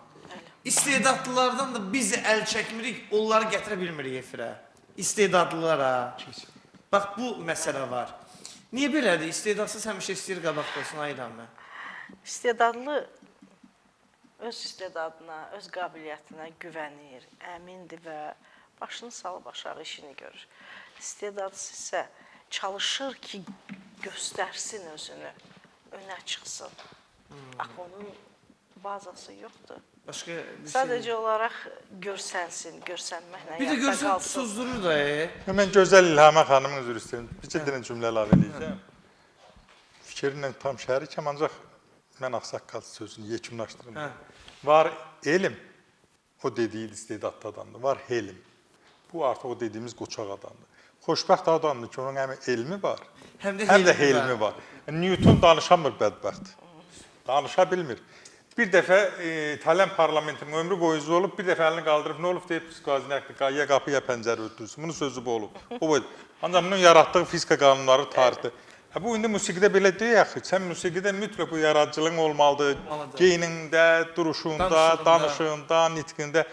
İstedadlılardan da biz əl çəkmirik, onları gətirə bilmirik efirə. İstedadlılara. Bax, bu məsələ var. Niyə belədir? İstedadsız həmişə istəyir qabaqda olsun, ayılanmə. İstedadlı öz istedadına, öz qabiliyyətinə güvənir, əmindir və başını salıb aşağı işini görür. İstedadsız isə çalışır ki, göstərsin özünü, önə çıxsın. Axı onun bazası yoxdur. Sadəcə olaraq görsənsin, görsənməklə bir də görsən suzdurur da. Mən gözəl İlhamə xanımın üzr istəyirəm. Bir dənə cümlə əlavə eləyəcəm. Fikrinlə tam şərikəm, ancaq mən ağsaqqal sözünü yekunlaşdırım. Var elm, o dediyi istedadlı adamdır. Var helm, bu artıq o dediyimiz qoçaq adamdır. Xoşbəxt adamdır ki, onun həm elmi var, həm də helmi var. Newton danışamır bədbəxt, danışa bilmir. Bir dəfə İtalyan parlamentinin ömrü boyu olub, bir dəfə əlini qaldırıb, nə olub deyib, psixozinəkdir, ya qapı, ya pəncərə ötürsün. Bunun sözü bu olub. Ancaq bunun yaratdığı fizika qanunları tarixdir. Bu, indi musiqidə belə deyək, sən musiqidə mütləq bu yaradıcılığın olmalıdır. Geynində, duruşunda, danışığında, nitqində.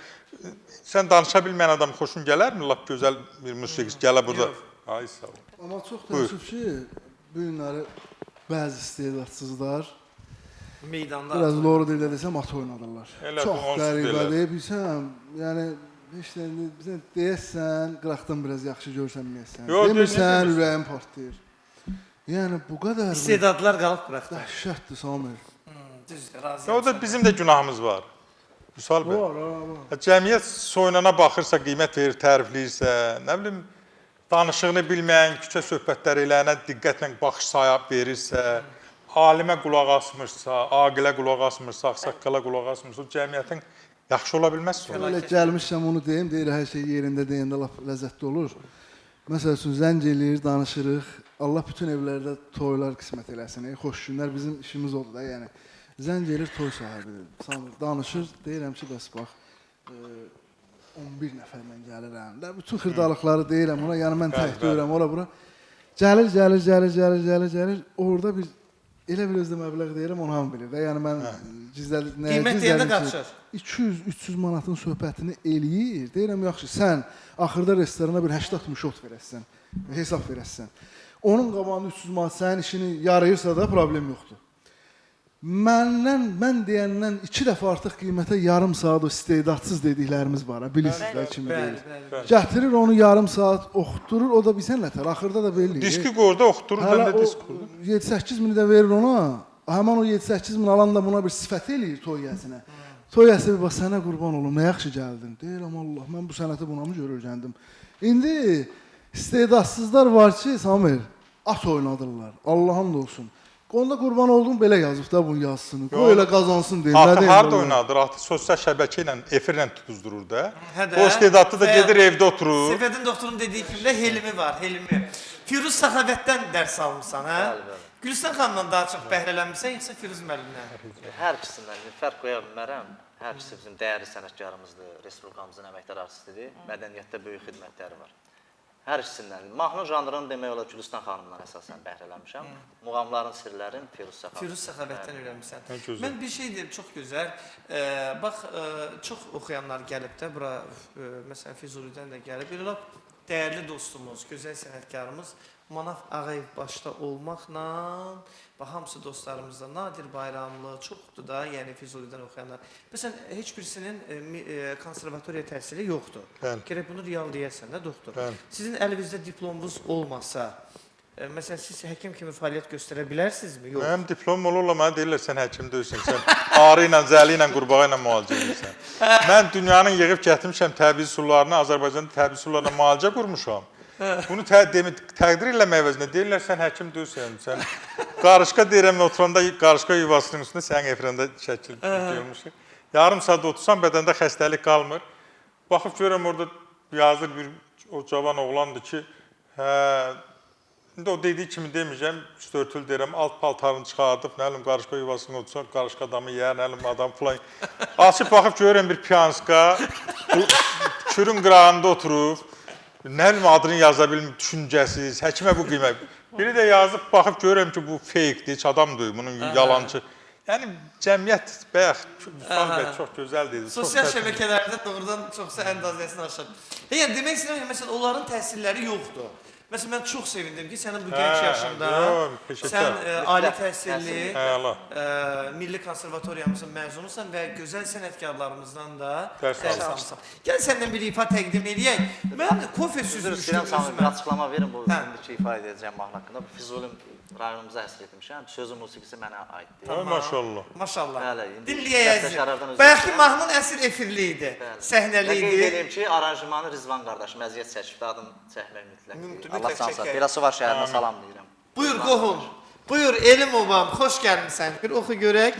Sən danışa bilməyən adam xoşun gələrmi? Lap gözəl bir musiqisi gələ burada. Ay, sağ ol. Amma çox təəssüf ki, bu günləri bəzi istedadsızlar biraz doğru dildə desəm, at oynadırlar. Çox qəribədir, bilsəm, yəni, heç deyəsən, deyəsən, qıraqdan biraz yaxşı görsənməyəsən. Demirsən, ürəyim partlayır. Yəni, bu qədər... İstedadlar qalıb qıraqda. Dəhşətdir, Samir. Düzdür, razıyam. O da bizim də günahımız var. Vüsal bəy. Cəmiyyət soyunana baxırsa, qiymət verir, tərifləyirsə, nə bilim, danışığını bilməyən, küçə söhbətləri eləyənə diqqətlə baxış sayab verirsə, alimə qulaq asmırsa, aqilə qulaq asmırsa, ağsaqqala qulaq asmırsa, o cəmiyyətin yaxşı ola bilməz sonra. Elə gəlmişsəm onu deyim, deyir, hər şey yerində deyəndə laf ləzzətli olur. Məsəl üçün, zəng eləyir, danışırıq. Allah bütün evlərdə toylar qismət eləsin. Xoş günlər, bizim işimiz odur da, yəni. Zəng elir, toy sahibidir. Danışır, deyirəm ki, bəs bax, 11 nəfərlə gəlirəm. Bütün xırdalıqları deyirəm ona, yəni mən tək deyirəm, ora-bura. Gəlir. Orada bir, elə bir özdə məbləğ deyirəm, onu hamı bilir də. Yəni mən gizlədim. Qiymət deyəndə qaçır. 200-300 manatın söhbətini eləyir. Deyirəm, yaxşı, sən axırda restorana bir 80 müşot verəsən, hesab verəsən. Onun qabağında 300 manat sənin işini yarayırsa da problem yoxdur. Mən deyəndən 2 dəfə artıq qiymətə yarım saat o istedadsız dediklərimiz var, bilirsiniz də kimi deyir. Gətirir onu yarım saat oxuturur, o da bilsən nətər, axırda da belli. Diski qorda oxuturur, mən də disk qorda. 7-8 mini də verir ona, həmən o 7-8 min alan da buna bir sifət eləyir toy gəsinə. Toy gəsi bir bax, sənə qurban olum, nə yaxşı gəldin. Deyirəm, Allah, mən bu sənəti buna mı görürgəndim? İndi istedadsızlar var ki, Samir, at oynadırlar, Allah'ın da olsun. Onda qurban oldum belə yazıb da bu yazısını. Qoy elə qazansın deyir. Artıq harda oynadır? Artıq sosial şəbəkə ilə, efirlə tutuzdurur da. O istedadlı da gedir evdə oturur. Səfədin doktorun dediyi kimi də Helmi var, Helmi. Firuz Səxavətdən dərs almısan, hə? Gülüstan xanımdan daha çox bəhrələnmirsən, yoxsa Firuz müəllimdən? Hər ikisindən fərq qoya bilmərəm. Hər ikisi bizim dəyərli sənətkarımızdır, Respublikamızın əməkdar artistidir, mədəniyyətdə böyük xidmətləri var. Hər ikisindən. Mahnı janrını demək olar Gülüstan xanımdan əsasən bəhrələnmişəm. Muğamların sirlərin Firuz Səxavət. Firuz Səxavətdən öyrənmişsən. Mən bir şey deyim, çox gözəl. Bax, çox oxuyanlar gəlib də bura, məsələn Füzulidən də gəlib. Elə dəyərli dostumuz, gözəl sənətkarımız Manaf Ağayev başda olmaqla, bax, hamısı dostlarımızda Nadir Bayramlı, çoxdur da, yəni Füzulidən oxuyanlar. Məsələn, heç birisinin konservatoriya təhsili yoxdur. Gərək bunu real deyəsən də, doktor. Sizin əlinizdə diplomunuz olmasa, məsələn, siz həkim kimi fəaliyyət göstərə bilərsinizmi? Yox. Mənim diplom olurlar, mənə deyirlər, sən həkim deyilsən, sən arı ilə, zəli ilə, qurbağa ilə müalicə edirsən. Mən dünyanın yığıb gətirmişəm təbii sularını, Azərbaycanda təbii sularla müalicə qurmuşam. Bunu təqdir eləmək əvəzinə deyirlər, sən həkim deyilsən, sən qarışqa deyirəm, oturanda qarışqa yuvasının üstündə sənin efirində şəkil görmüşük. Yarım saat otursan, bədəndə xəstəlik qalmır. Baxıb görəm, orada yazır bir o cavan oğlandır ki, indi o dediyi kimi deməyəcəm, üstörtül deyirəm, alt paltarını çıxardıb, nə bilim, qarışqa yuvasını otursa, qarışqa adamı yiyər, nə bilim, adam falan. Açıb baxıb görəm bir piyanska, kürün qırağında oturub, nə bilim, adını yaza bilmir, düşüncəsiz, həkimə bu qiymət. Biri də yazıb, baxıb görürəm ki, bu feyikdir, heç adamdır, bunun yalancı. Yəni, cəmiyyət bəyək, çox gözəl deyil. Sosial şəbəkələrdə doğrudan çoxsa əndazəsini aşır. Yəni, demək istəyirəm ki, məsələn, onların təhsilləri yoxdur. Məsələn, mən çox sevindim ki, sənin bu genç yaşında sən ali təhsilli, Milli Konservatoriyamızın məzunusan və gözəl sənətkarlarımızdan da dərs almışsan. Gəl səndən bir ifa təqdim edəyək. Mən kofe süzmüşdüm özümə. Bir açıqlama verin, bu indiki ifa edəcəyim mahnı haqqında. Füzuli rayonumuza həsr etmişəm. Sözü musiqisi mənə aiddir. Maşallah. Maşallah. Dinləyəyəzik. Bayaqki mahnının əsl efirli idi, səhnəli idi. Qeyd edeyim ki, aranjmanı Rizvan qardaşım əziyyət çəkibdi, adını çəkmək mütləq. Allah şansa. Birası var şəhərinə salam deyirəm. Buyur qohum. Buyur Elim obam, xoş gəlmisən. Bir oxu görək.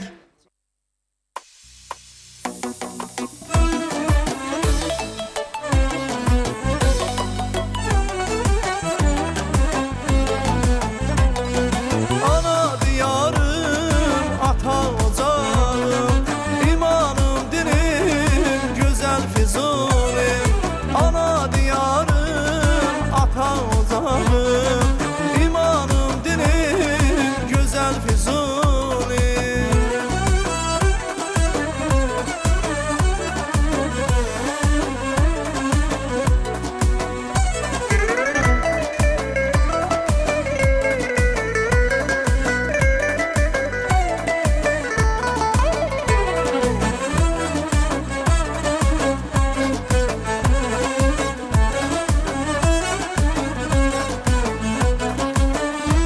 Ana diyarım, ata ocağım, imanım, dinim, gözəl Füzulim. Ana diyarım, ata ocağım, imanım, dinim, gözəl Füzulim.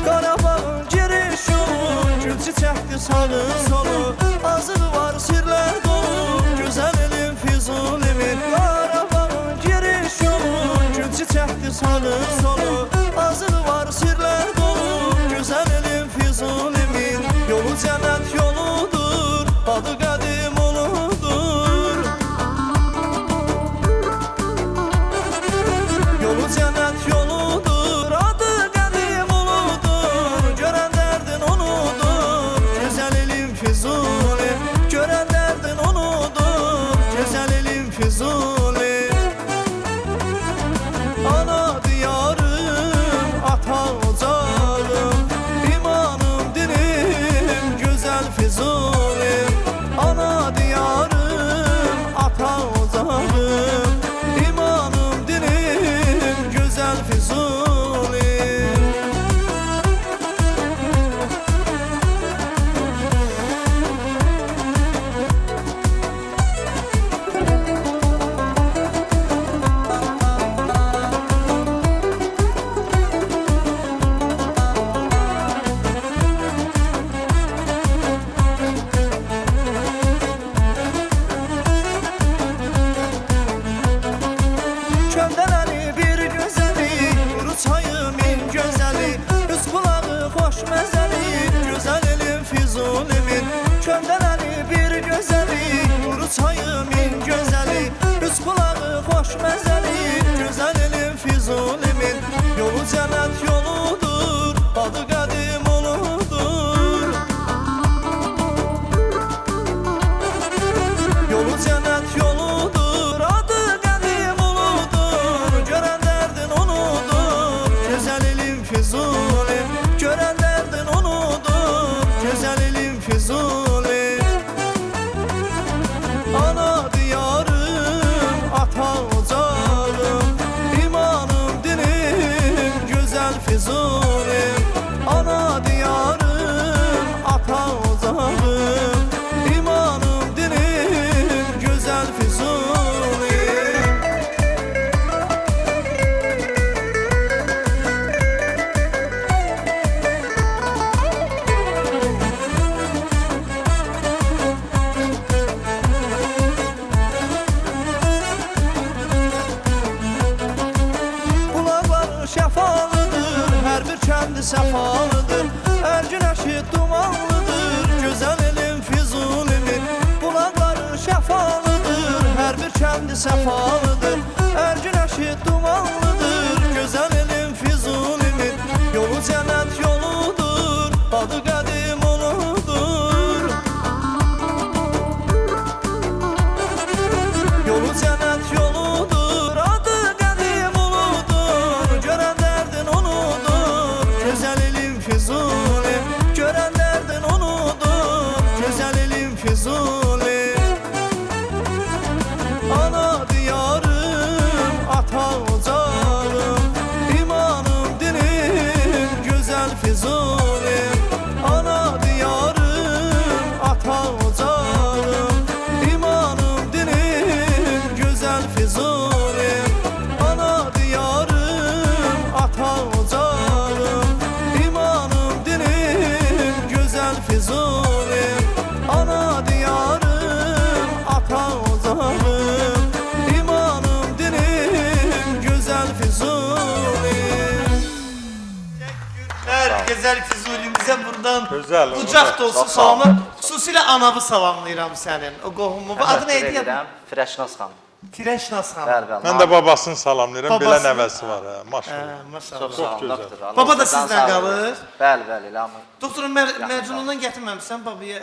Qarabağın giriş yolu, gül çiçəkdir sağı solu, azığı var sirlər dolu, gözəl elim Füzulimin. Qarabağın giriş yolu, gül çiçəkdir sağı solu, azığı var sirlər dolu, gözəl elim Füzulimin. Yolu cənnət yoludur, adı qədim uludur. Yolu cənnət yoludur, adı qədim uludur. Görən dərdin onudur, gözəl elim Füzuli. Görən dərdin onudur, gözəl elim Füzuli. Ana diyarım, Göz kulağı hoş məzəli, gözəl elim Füzulimin. Yolu cənnət yoludur, adı qədim uludur. Yolu cənnət yoludur, adı qədim uludur. Görən dərdin onudur, gözəl elim Füzulim. Görən dərdin onudur, gözəl elim Füzulim. Ana diyarım, ata ocağım, imanım, dinim, gözəl Füzulim. Ana diyarım, ata ocağım, imanım, dinim, gözəl Füzulim. Bulaqlar şəfalıdır, hər bir kəndi səfalıdır. Hər günəşi dumanlıdır, gözəl elim Füzulimin. Bulaqlar şəfalıdır, hər bir kəndi səfalıdır. Hər günəşi dumanlıdır, gözəl elim Füzulimin. Yolu cənnət yoludur, adı qədim uludur. Yolu cənnət yoludur, adı qədim uludur. Görən dərdin onudur, gözəl elim Füzulim. Görən dərdin onudur, gözəl elim Füzulim. Ana diyarım, ata ocağım, imanım, dinim, gözəl Füzulim. Ana diyarım, ata ocağım, imanım, dinim, gözəl Füzulim. Ana diyarım, ata ocağım, imanım, dinim, gözəl Füzulim. Ana diyarım, ata ocağım, imanım, dinim, gözəl Füzulim. Teşekkürler güzel Füzulim, bize buradan Gözəl, kucak gözəl. dolusu Çok sağ ol. salamlar. Xüsusilə anamı salamlayıram sənin, o qohumu. Bu adı neydi ya? Edirəm, Firəşnaz xanım. Tireşnaz xanım. Bəli, bəli. Mən də babasını salamlayıram. Belə Babası- nəvəsi var ha, maşallah. Maşallah. Çox sağ ol, gözəl. doktor. Allah Baba da sizdən sizdən sağ qalır? olsun. Bəli, bəli, İlhamı. Doktorun məcunundan gətirməmişsən babaya.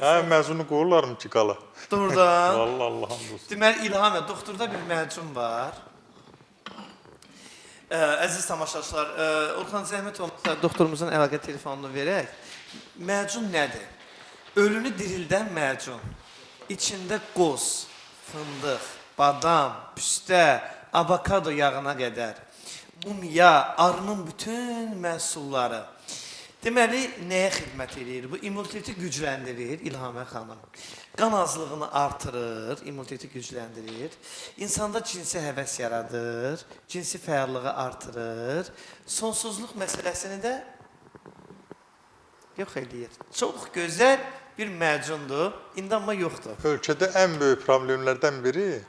Hə, məzunu qoyurlarım ki, qala. Doğrudan. Vallahi Allahım olsun. Deməli İlham, doktorda bir məcun var. Əziz tamaşaçılar, Orxan zəhmət olmasa doktorumuzun əlaqə telefonunu verək. Məcun nədir? Ölünü dirildən məcun. İçində qoz, fındıq, badam, püstə, avokado yağına qədər, mumya, arının bütün məhsulları. Deməli, nəyə xidmət edir? Bu immuniteti gücləndirir İlhamə xanım. Qan azlığını artırır, immuniteti gücləndirir. İnsanda cinsi həvəs yaradır, cinsi fəallığı artırır. Sonsuzluq məsələsini də yox eləyir. Çox gözəl bir məcundur, indi amma yoxdur. Ölkədə ən böyük problemlərdən biri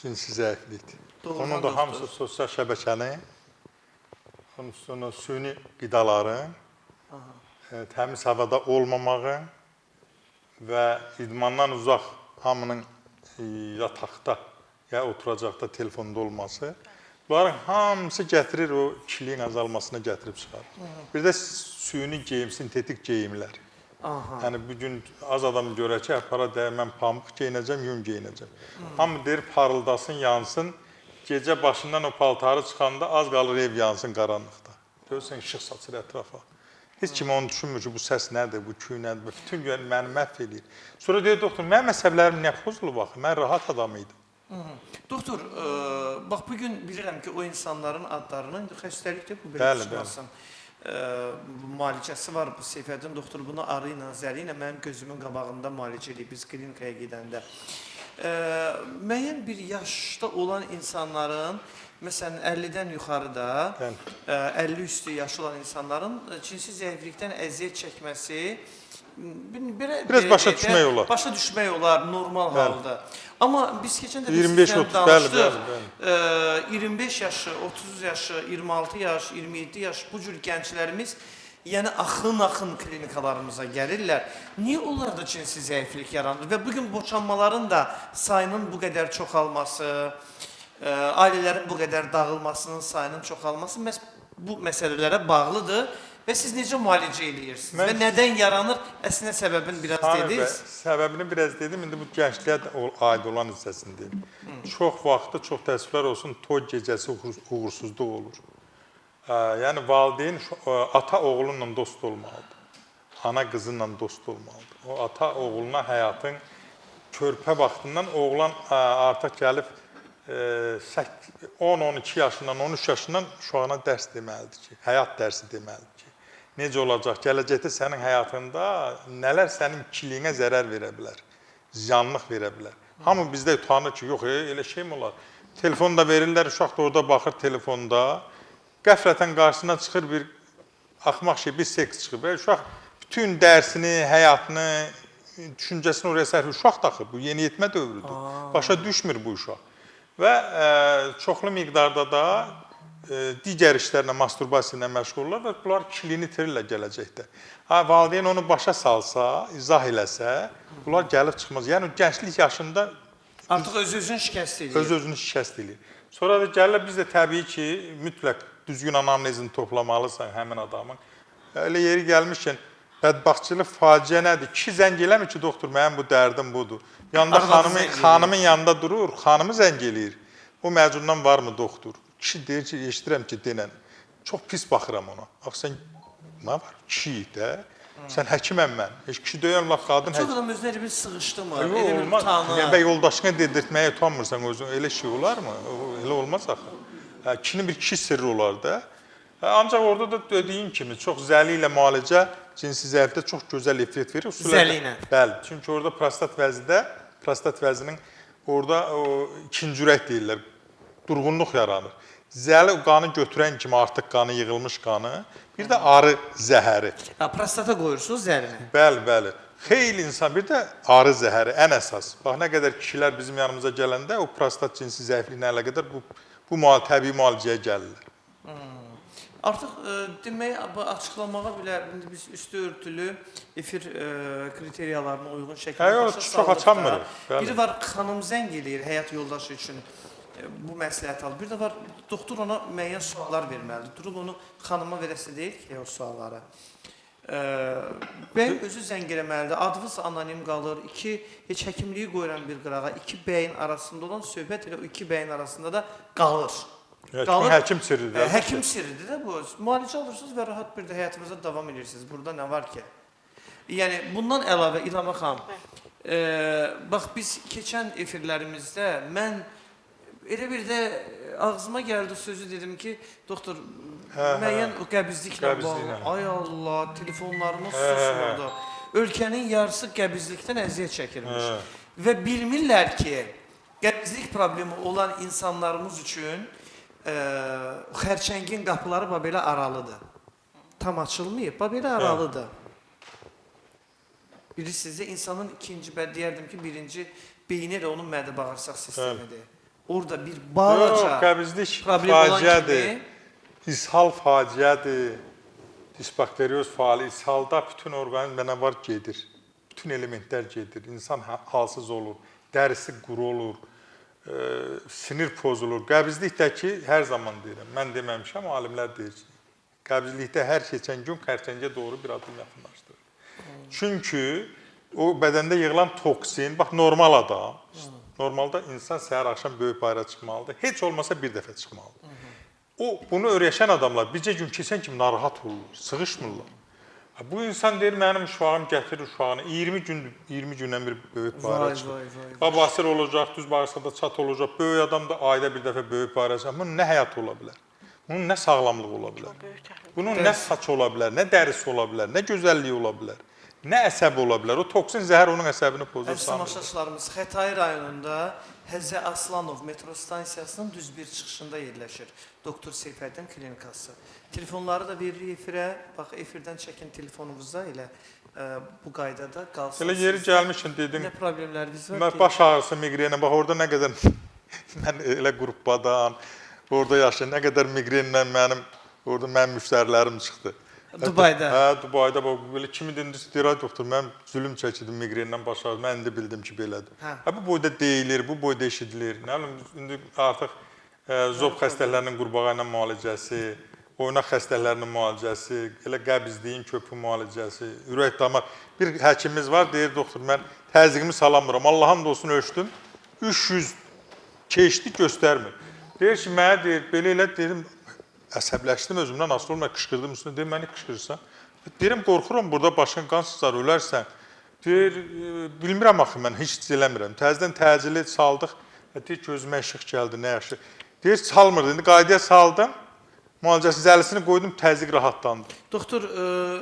cinsi zəiflikdir. Doğru, Onun da doktor. hamısı sosial şəbəkənin, onun sonra süni qidaların, təmiz havada olmamağın və idmandan uzaq hamının yataqda ya oturacaqda telefonda olması. Bunların hamısı gətirir o kişiliyin azalmasına gətirib çıxarır. Bir də süni geyim, sintetik geyimlər. Yəni bugün az adam görər ki, para deyir, mən pamuk geyinəcəm, yun geyinəcəm. Hamı deyir, parıldasın, yansın. Gecə başından o paltarı çıxanda az qalır ev yansın qaranlıqda. Görürsən, işıq saçır ətrafa. Heç kim onu düşünmür ki, bu səs nədir, bu küy nədir, bütün gün məni məhv edir. Sonra deyir, doktor, mənim əsəblərim nə pozulub axı, mən rahat adam idim. Doktor, bax bugün bilirəm ki, o insanların adlarını, indi xəstəlikdir bu, belə Bəli, düşünməsən. Bu müalicəsi var, bu Seyfəddin doktor bunu arı ilə, zəri ilə mənim gözümün qabağında müalicə edib, biz klinikaya gedəndə. Müəyyən bir yaşda olan insanların, məsələn 50-dən yuxarıda, 50 üstü yaşı olan insanların cinsi zəiflikdən əziyyət çəkməsi Biraz başa düşmək olar. Başa düşmək olar normal halda. Amma biz keçən dəfə 25-30, danışdıq. bəli. 25 yaşı, 30 yaşı, 26 yaş, 27 yaş bu cür gənclərimiz yəni axın klinikalarımıza gəlirlər. Niyə onlarda cinsi zəiflik yaranır? Və bugün boşanmaların da sayının bu qədər çoxalması, ailələrin bu qədər dağılmasının sayının çoxalması məhz bu məsələlərə bağlıdır. Və siz necə müalicə edirsiniz? Və nədən yaranır? Əslində səbəbini biraz dediniz. Səbəbini biraz dedim, indi bu gəncliyə aid olan hissəsini deyim. Çox vaxtı, çox təəssüflər olsun, toy gecəsi uğursuzluq olur. Yəni, valideyn ata oğlunla dost olmalıdır. Ana qızınla dost olmalıdır. O ata oğluna həyatın körpə vaxtından oğlan artıq gəlib 10-12 yaşından, 13 yaşından uşağına dərs deməlidir ki, həyat dərsi deməlidir ki, necə olacaq, gələcəkdə sənin həyatında nələr sənin ikiliyinə zərər verə bilər, ziyanlıq verə bilər. Hamı bizdə utanır ki, yox, elə şey mi olar? Telefonu da verirlər, uşaq da orada baxır telefonda, qəflətən qarşısına çıxır bir axmaq şey, bir seks çıxır. Uşaq bütün dərsini, həyatını, düşüncəsini oraya sərf uşaq taxır. Bu yeniyetmə dövrüdür. Başa düşmür bu uşaq. Və çoxlu miqdarda da digər işlərlə, masturbasiya ilə məşğullar və bunlar kişiliyini itirirlər gələcəkdə. Valideyn onu başa salsa, izah eləsə, bunlar gəlib çıxmaz. Yəni, gənclik yaşında artıq öz-özünü şikəst edir. Öz-özünü şikəst edir. Sonra da gəlirlər, biz də təbii ki, mütləq düzgün anamnezini toplamalısan həmin adamın. Elə yeri gəlmişkən, bədbaxtçılıq faciə nədir? Kişi zəng eləmir ki, doktor, mənim bu dərdim budur. Yanında xanımın yanında durur, xanımı zəng eləyir. O məcundan varmı doktor? Kişi deyir ki, eşidirəm ki, denən. Çox pis baxıram ona. Bax, sən nə var? Kişiyik də. Sən həkiməm mən. Heç kişi döyən laf qadın həkim. Çox adam özünə elə bir sıxışdı mı? Elə bir utanır. Və yoldaşına dedirtməyə utanmırsan özün. Elə şey olar mı? Elə olmaz axı. Kişinin bir kişi sirri olar da. Ancaq orada da dediyin kimi çox zəli ilə müalicə cinsi zəiflikdə çox gözəl effekt verir. Zəli ilə. Bəli. Çünki orada prostat vəzinin orada ikinci ürək deyirlər. Durğunluq yaranır. Zəli qanı götürən kimi artıq qanı yığılmış qanı, bir də arı zəhəri. Prostata qoyursunuz zəhərini. Bəli. Xeyli insan, bir də arı zəhəri ən əsas. Bax, nə qədər kişilər bizim yanımıza gələndə o prostat cinsi zəifliyinə əlaqədar bu təbii müalicəyə gəlirlər. Artıq demək, açıqlamağa belə biz üstü örtülü efir kriteriyalarına uyğun şəkildə başa saldıq. Biri var, xanım zəng eləyir həyat yoldaşı üçün bu məsləhət alır. Bir də var, doktor ona müəyyən suallar verməlidir. Durub onu xanıma verəsə deyil ki, o sualları. Bəy özü zəng eləməlidir. Adınız anonim qalır. Heç həkimliyi qoyuran bir qırağa. İki bəyin arasında olan söhbət elə o iki bəyin arasında da qalır. Həkim sirridir. Həkim sirridir də bu. Müalicə alırsınız və rahat bir də həyatınıza davam edirsiniz. Burada nə var ki? Yəni, bundan əlavə İlham xanım, bax, biz keçən efirlərimizdə mən elə bir də ağzıma gəldi sözü dedim ki, doktor, müəyyən o qəbizliklə bağlı. Ay Allah, telefonlarımız susmurdu. Ölkənin yarısı qəbizlikdən əziyyət çəkilmiş. Və bilmirlər ki, qəbizlik problemi olan insanlarımız üçün xərçəngin qapıları belə aralıdır. Tam açılmayıb, belə aralıdır. Bilirsiniz də, insanın ikinci, mən deyərdim ki, birinci beyni də onun mədə-bağırsaq sistemidir. Orada bir balaca problem olan kimi... İshal faciədir. Disbakterioz faali ishalda bütün orqanizm mənə var gedir. Bütün elementlər gedir. İnsan halsız olur, dərisi quru olur, sinir pozulur. Qəbizlikdəki hər zaman deyirəm, mən deməmişəm, alimlər deyir ki, qəbizlikdə hər keçən gün xərçəngə doğru bir adım yaxınlaşdırır. Çünki o bədəndə yığılan toksin, bax, normal adam, normalda insan səhər-axşam böyük bayıra çıxmalıdır. Heç olmasa bir dəfə çıxmalıdır. Bunu öyrəşən adamlar bircə gün keçən kimi narahat olurlar, sığışmırlar. Bu insan deyir, mənim uşağım gətirir uşağını, 20 gündən bir böyük bayıra çıxır. Babasır olacaq, düz bağırsaqda çat olacaq, böyük adam da ayda bir dəfə böyük bayıra çıxır. Bunun nə həyat ola bilər? Bunun nə sağlamlıq ola bilər? Bunun nə saç ola bilər, nə dərisi ola bilər, nə gözəlliyi ola bilər? Nə əsəbi ola bilər? O toksin zəhər onun əsəbini pozur. Əziz tamaşaçılarımız, Xətai rayonunda Həzə Aslanov metro stansiyasının düz bir çıxışında yerləşir. Doktor Seyfəddin klinikası. Telefonları da veririk efirə. Bax, efirdən çəkin telefonunuza ilə bu qaydada qalsın. Elə yeri gəlmişsin dedin. Nə problemləriniz var ki? Baş ağrısı, miqreni, bax orada nə qədər mən elə qrupadan, orada yaşayan, nə qədər migrenlə mənim müştərilərim çıxdı. Dubayda. Hə, Dubayda belə kimi dendi, steroid doktor, mən zülm çəkirdim, miqrendən baş ağrısı, mən indi bildim ki, belədir. Hə, bu boyda deyilir, bu boyda eşidilir. Nə bilim, indi artıq zob xəstəliklərinin qurbağa ilə müalicəsi, oynaq xəstəliklərinin müalicəsi, elə qəbizliyin köpü müalicəsi, ürək damar. Bir həkimimiz var, deyir, doktor, mən təzyiqimi salamıram. Allah'ım da olsun ölçdüm, 300 keçdi, göstərmir. Deyir ki, mənə deyir, belə elə dedim, əsəbləşdim özümdən, asıl olma, qışqırdım üstündə, deyir, məni qışqırırsan. Deyirəm, qorxuram, burada başın qan sızar, ölərsən. Deyir, bilmirəm axı, mən heç eləmirəm. Təzdən təcili saldıq, deyir, gözümə işıq gəldi, nə yaxşı. Deyir, salmırdı, indi qaydaya saldım, müalicəsi zəlisini qoydum, təzyiq rahatlandı. Doktor,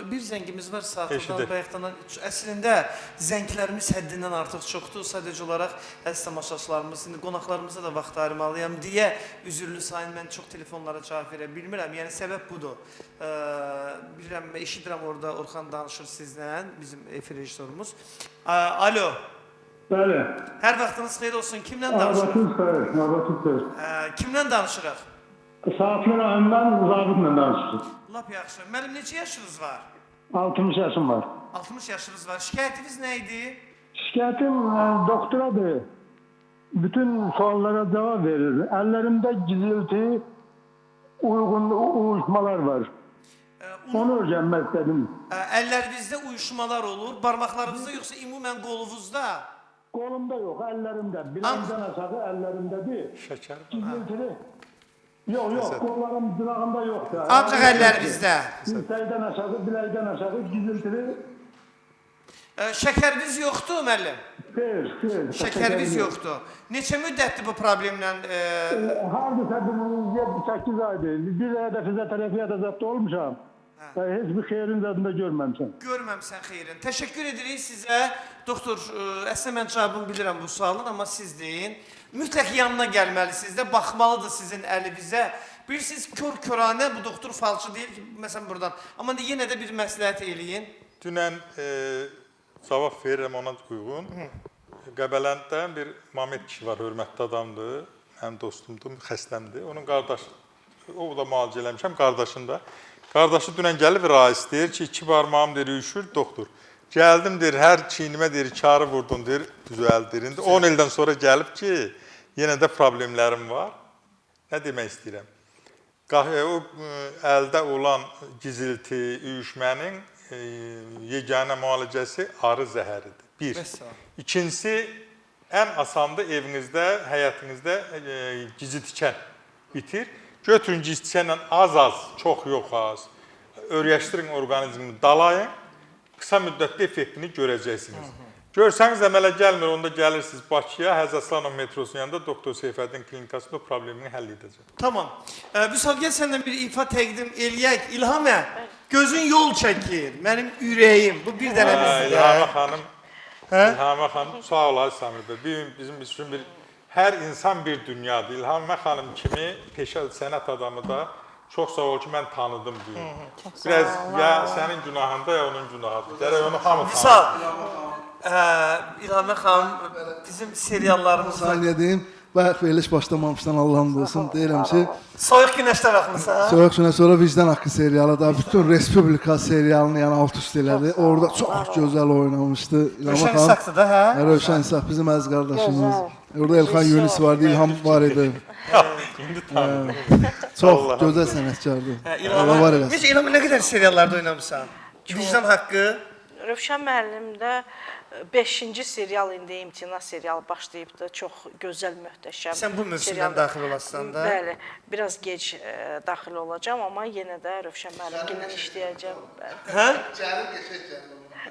bir zəngimiz var saatından, bayaqdan. Əslində, zənglərimiz həddindən artıq çoxdur. Sadəcə olaraq əziz tamaşaçılarımız, indi qonaqlarımıza da vaxt ayırmalıyam deyə üzürlü sayın, mən çox telefonlara cavab verə bilmirəm. Yəni, səbəb budur. Bilirəm, eşidirəm orada, Orxan danışır sizlə, bizim efir rejissorumuz. Alo. Bəli. Hər vaxtınız xeyir olsun. Kimlə danışırıq? Növbəti xeyir. Kimlə danışırıq? Saatlı rayonundan Zabitlə danışırıq. Lap yaxşı. Mənim neçə yaşınız var? 60 yaşım var. 60 yaşınız var. Şikayətiniz nə idi? Şikayetim doktoradır. Bütün sorulara cevap verir. Ellerimde gizilti, uyuşmalar var. Onu öğrenmek istedim. Əllərinizdə uyuşmalar olur, parmaqlarınızda yoxsa ümumən qolunuzda? Kolumda yok, ellerimde. Bileğimden aşağı ellerimdedir. Şəkər var. Giziltili. Yok, kollarım dırağımda yok. Ancaq əllərinizdə. Dirsekten aşağı, bileğden aşağı giziltili. Şəkəriniz yoxdur, müəllim? Xeyr. Şəkəriniz yoxdur. Neçə müddətdir bu problemlə? Hardasa 7-8 aydır. Bir də fizyoterapiyada zapt olmuşam. Hiçbir xeyrin zadında görməmişəm. Görməmsən xeyrin. Təşəkkür edirik sizə. Doktor, əslində mən cavabını bilirəm bu sualın, amma siz deyin. Mütləq yanına gəlməlisiniz də, baxmalıdır sizin əlinizə. Bilirsiniz, kör-köranə bu doktor falçı deyil ki, məsələn buradan. Amma yenə də bir məsləhət eləyin. Dünən cavab verirəm ona uyğun. Qəbələndə bir Mamet kişi var, hörmətli adamdır, mənim dostumdur, xəstəmdir. Onun qardaşı, o da müalicə eləmişəm, qardaşında. Qardaşı dünən gəlib rais deyir ki, 2 barmağım deyir, üşür, doktor. Gəldim deyir, hər çiynimə deyir, karı vurdun deyir, düzəldir. İndi 10 ildən sonra gəlib ki, yenə də problemlərim var. Nə demək istəyirəm? O əldə olan gizilti, uyuşmənin yeganə müalicəsi arı zəhəridir. Bir. İkincisi, ən asandır evinizdə, həyatınızda giziltikən bitir. Götürün giziltikənlə az, çox yox az. Öyrəşdirin orqanizmini, dalayın. Qısa müddətdə effektini görəcəksiniz. Görsəniz əmələ gəlmir, onda gəlirsiniz Bakıya, Həzrət Aslanov metrosunun yanında Doktor Seyfəddin klinikasında problemini həll edəcək. Tamam. Vüsal, gəl səndən bir ifa təqdim eləyək. İlhamə, gözün yol çəkir, mənim ürəyim. Bu bir dənə bizdir. İlhamə xanım, sağ olayı Samir bəy. Bizim üçün hər insan bir dünyadır. İlhamə xanım kimi peşə sənət adamı da çox sağ ol ki, mən tanıdım bu gün. Biraz ya sənin günahında, ya onun günahıdır. Gərək onu hamı tanıdır. Vüsal, İlhamə xanım, bizim seriallarımızda... Saniyə deyim, bayaq veriliş başlamamışdan Allah'ım olsun. Deyirəm ki... Soyuq günəşdə baxmısan? Soyuq günəş sonra Vicdan Haqqı serialı da bütün Respublika serialını yəni alt üst elədi. Orada çox gözəl oynamışdı. Rövşən İsaqdır da, hə? Rövşən İsaq bizim əziz qardaşımız. Orada Elxan Yunis vardı, İlham var idi. Çox gözəl sənətkardır. İlhamə, nə qədər seriallarda oynamısan? Vicdan Haqqı? Rövşən müəllimdə 5-ci serial indi imtina serialı başlayıbdı. Çox gözəl, möhtəşəm. Sən bu mövsümdən daxil olasan da? Bəli, biraz gec daxil olacağam, amma yenə də Rövşən müəllimlə işləyəcəm. Hə?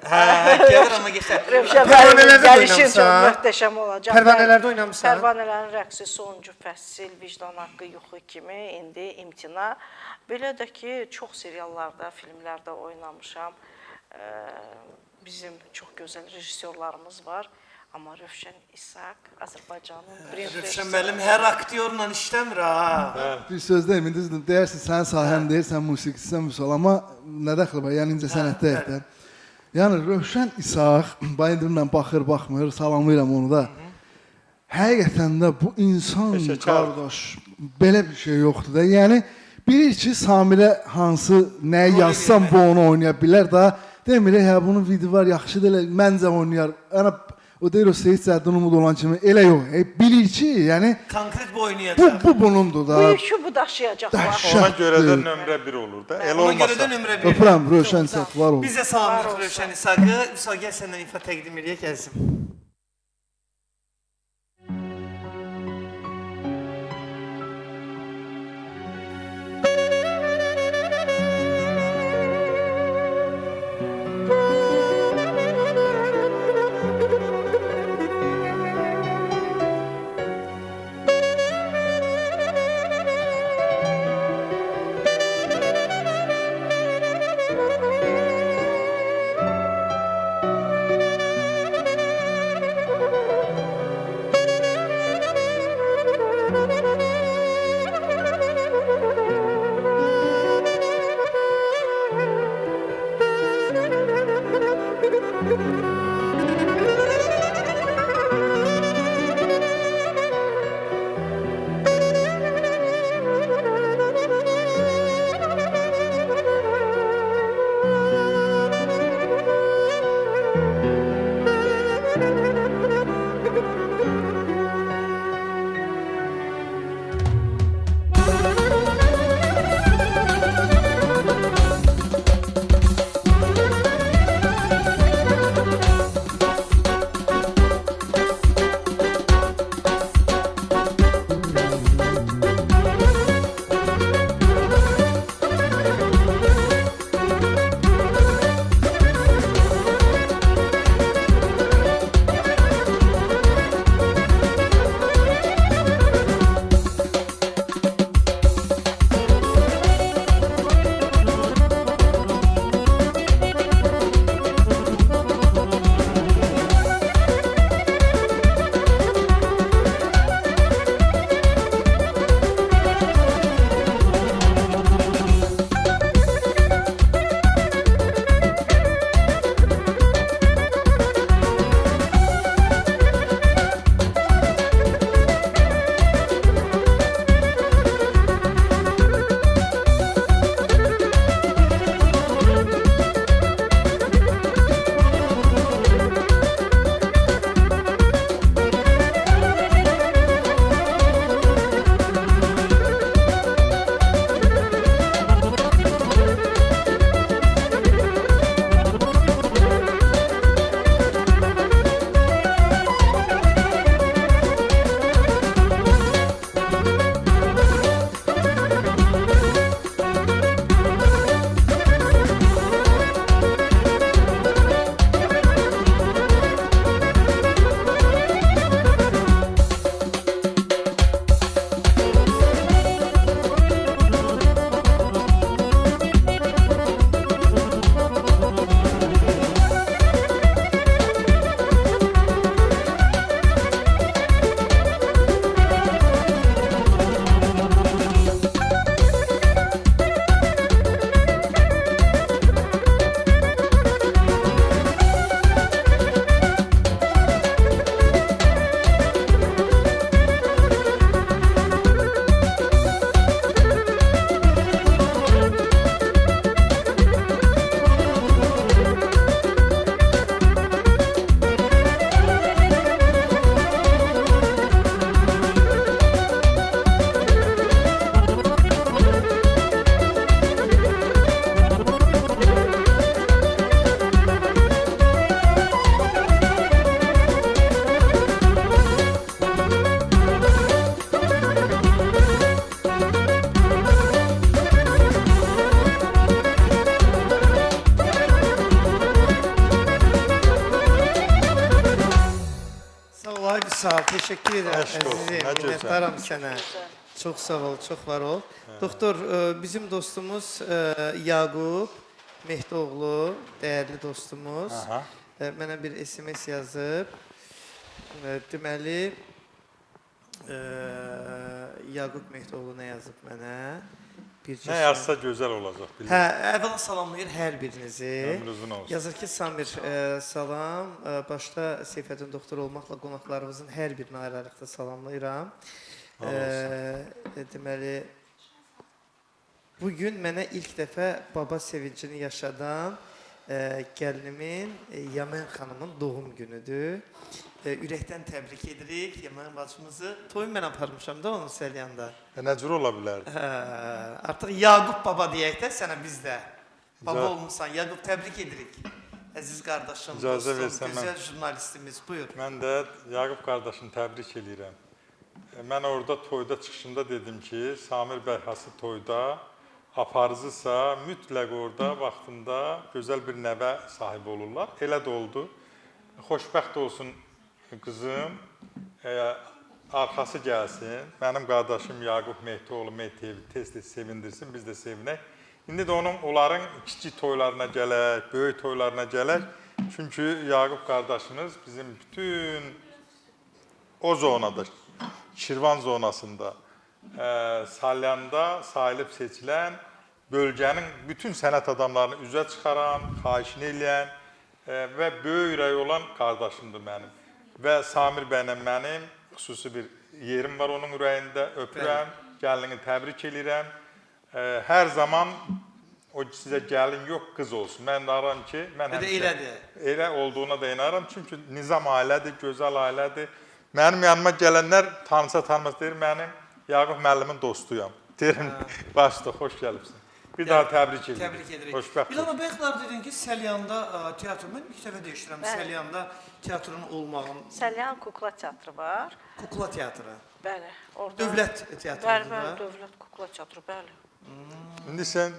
Gəlir amma geçər. Rövşən müəllim gəlişi çox möhtəşəm olacaq. Pərvanələrdə oynamısan? Pərvanələrin rəqsi sonuncu fəsil, Vicdan Haqqı, Yuxu kimi, indi imtina. Belə də ki, çox seriallarda, filmlərdə oynamışam. Bizim çox gözəl rejissorlarımız var. Amma Rövşən İsaq, Azərbaycanın brend rejissoru. Rövşən müəllim hər aktyorla işləmir ha. Bir söz deyim, indi deyərsin, sənin sahən deyir, sən musiqisisən Vüsal, amma nə dəxli var, yəni incə sənətdə etdən. Yəni Rövşən İsaq, bayındırla baxır, baxmır, salamlayıram onu da. Həqiqətən də bu insan qardaş, belə bir şey yoxdur da. Yəni bilir ki, Samirə hansı nə yazsam bu onu oynaya bilər da. Demir, hə bunun video var, yaxşı deyil, məncə oynayar. Yəni o deyir o Seyid Zəddin Umud olan kimi elə yox. Bilir ki, yəni Konkret bu oynayacaq. bu bunundur da. Bu yükü bu daşıyacaqlar. Ona görə də nömrə 1 olur da. Elə Ona görə də olmasa. nömrə 1. Öpürəm, Rövşən İsaq var ol. Biz də salamlayırıq Rövşən İsaqı. İsaq gəl səndən ifa təqdim edək gəlsin. Sağ ol, teşekkür ederim Aşk olsun, əzizim, nə gözəl. minnətdaram sənə. Çox sağ ol, çox var ol. Doktor, bizim dostumuz Yaqub Mehdoğlu, dəyərli dostumuz, mənə bir SMS yazıb. Deməli, Yaqub Mehdoğlu nə yazıb mənə? Nə yazsa gözəl olacaq. Hə, əvvəla salamlayır hər birinizi. Ömrünüzün olsun. Yazır ki, Samir, salam. Başda Seyfəddin doktor olmaqla qonaqlarımızın hər birini ayrı-ayrılıqda salamlayıram. Deməli, Bugün mənə ilk dəfə baba sevincini yaşadan gəlinimin, Yaman xanımın doğum günüdür. Ürəkdən təbrik edirik Yaman bacımızı. Toyun mən aparmışam da onun Səlyanda. Nə cür ola bilərdi? Artıq Yaqub baba deyək də sənə biz də. Baba olmuşsan, Yaqub təbrik edirik. Əziz qardaşım, İcazə dostum, versən gözəl jurnalistimiz, buyur. Mən də Yaqub qardaşını təbrik edirəm. Mən orada toyda çıxışımda dedim ki, Samir Bərhası toyda aparıcısa mütləq orada vaxtında gözəl bir nəvə sahibi olurlar. Elə də oldu. Xoşbəxt olsun qızım, arxası gəlsin. Mənim qardaşım Yaqub Mehdioğlu Mehdiyevi tez-tez sevindirsin, biz də sevinək. İndi də onların kiçik toylarına gələk, böyük toylarına gələk. Çünki Yaqub qardaşımız bizim bütün o zonada, Şirvan zonasında, Salyanda sayılıb seçilən, bölgənin bütün sənət adamlarını üzə çıxaran, xahişini eləyən və böyük ürəyi olan qardaşımdır mənim. Və Samir bəylə mənim xüsusi bir yerim var onun ürəyində, öpürəm, gəlinini təbrik edirəm. Hər zaman o sizə gəlin yox, qız olsun. Mən inanıram ki, mən həmişə elə olduğuna da inanıram. Çünki nizam ailədir, gözəl ailədir. Mənim yanıma gələnlər tanısa-tanımaz deyir, mənim Yaqub müəllimin dostuyam. Deyirəm, başda, xoş gəlibsin. Bir daha təbrik edirik. Təbrik edirik. Xoşbəxt olsun. İlham Bəyxlar dedin ki, Səlyanda teatr, mən ilk dəfə deyişdirəm, Səlyanda teatrın olmağın. Səlyan Kukla Teatrı var. Kukla teatrı. Bəli, orada. Dövlət teatrı. Bəli, Dövlət Kukla Teatrı, bəli. İndi sən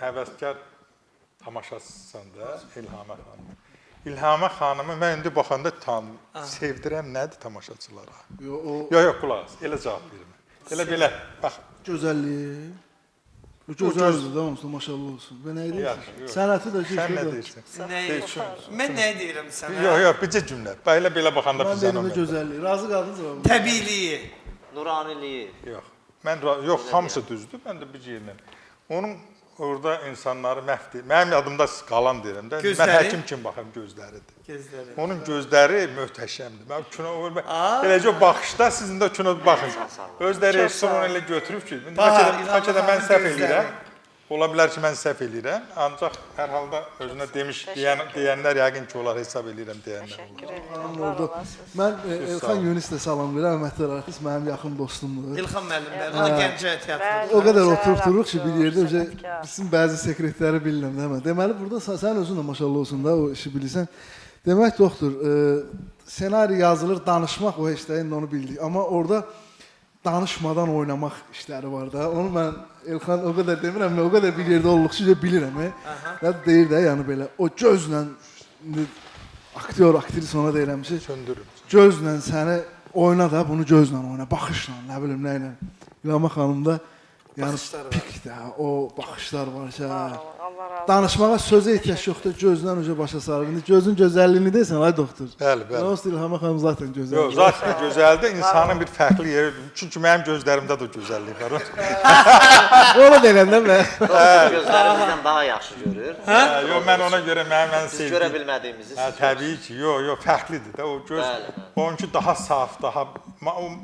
həvəskar tamaşaçısan da İlhamə xanım. İlhamə xanımı mən indi baxanda sevdirəm, nədir tamaşaçılara? Yox, qulaq as, elə cavab verim. Elə belə, bax. Gözəlliyi. Bu gözəldir də onsuz maşallah olsun. Və nə deyirsən? Sənəti də Sən nə deyirsən? Mən nə deyirəm sənə? Yox, bircə cümlə. Elə belə baxanda mən deyirəm gözəlliyi. Razı qaldınız mı? Təbiiliyi. Nuraniliyi. Yox. Yox, hamısı düzdür. Mən də bir yerlə. Onun orada insanları məhv deyir. Mənim yadımda qalan deyirəm də. Mən həkim kimi baxıram gözləridir. Gözləri. Onun gözləri möhtəşəmdir. Mən kino eləcə o baxışda sizin də kino baxın. Özləri rejissorunu elə götürüb ki, bəlkə də mən səhv eləyirəm. Ola bilər ki, mən səhv eləyirəm. Ancaq hər halda özünə demiş deyənlər yəqin ki, onlar hesab eləyirəm deyənlər. Təşəkkür edirəm. Mən Elxan Yunis də salamlayıram, hörmətli artist, mənim yaxın dostumdur. İlxan müəllim, o Gəncə teatrı. O qədər oturub duruq ki, bir yerdə bizim bəzi sekretləri bilirəm, demə. Deməli, burada sən özün də maşallah olsun da o işi bilirsən. Demək, doktor, senari yazılır, danışmaq o heç də indi onu bildik. Amma orada danışmadan oynamaq işləri var da. Onu mən Elxan o qədər demirəm, o qədər bir yerdə olduqca bilirəm. Və deyir də, yəni belə o gözlə aktyor, aktris ona deyirəm ki, gözlə səni oyna da, bunu gözlə oyna, baxışla, nə bilim, nə ilə. İlhamə xanım da yəni pikdə, o baxışlar var ki, danışmağa sözə ehtiyac yoxdur, gözdən öncə başa sarır. İndi gözün gözəlliyini deyirsən, ay doktor. Bəli, bəli. Nə olsun, İlhamə xanım zaten gözəldir. Yox, zaten gözəldir, insanın bir fərqli yeri, çünki mənim gözlərimdə də gözəllik var. Onu deyəndə mən. Gözlərimizdən daha yaxşı görür. Yox, mən ona görə mən Biz görə bilmədiyimizi siz təbii ki, yox, fərqlidir də o göz. Onunki daha saf, daha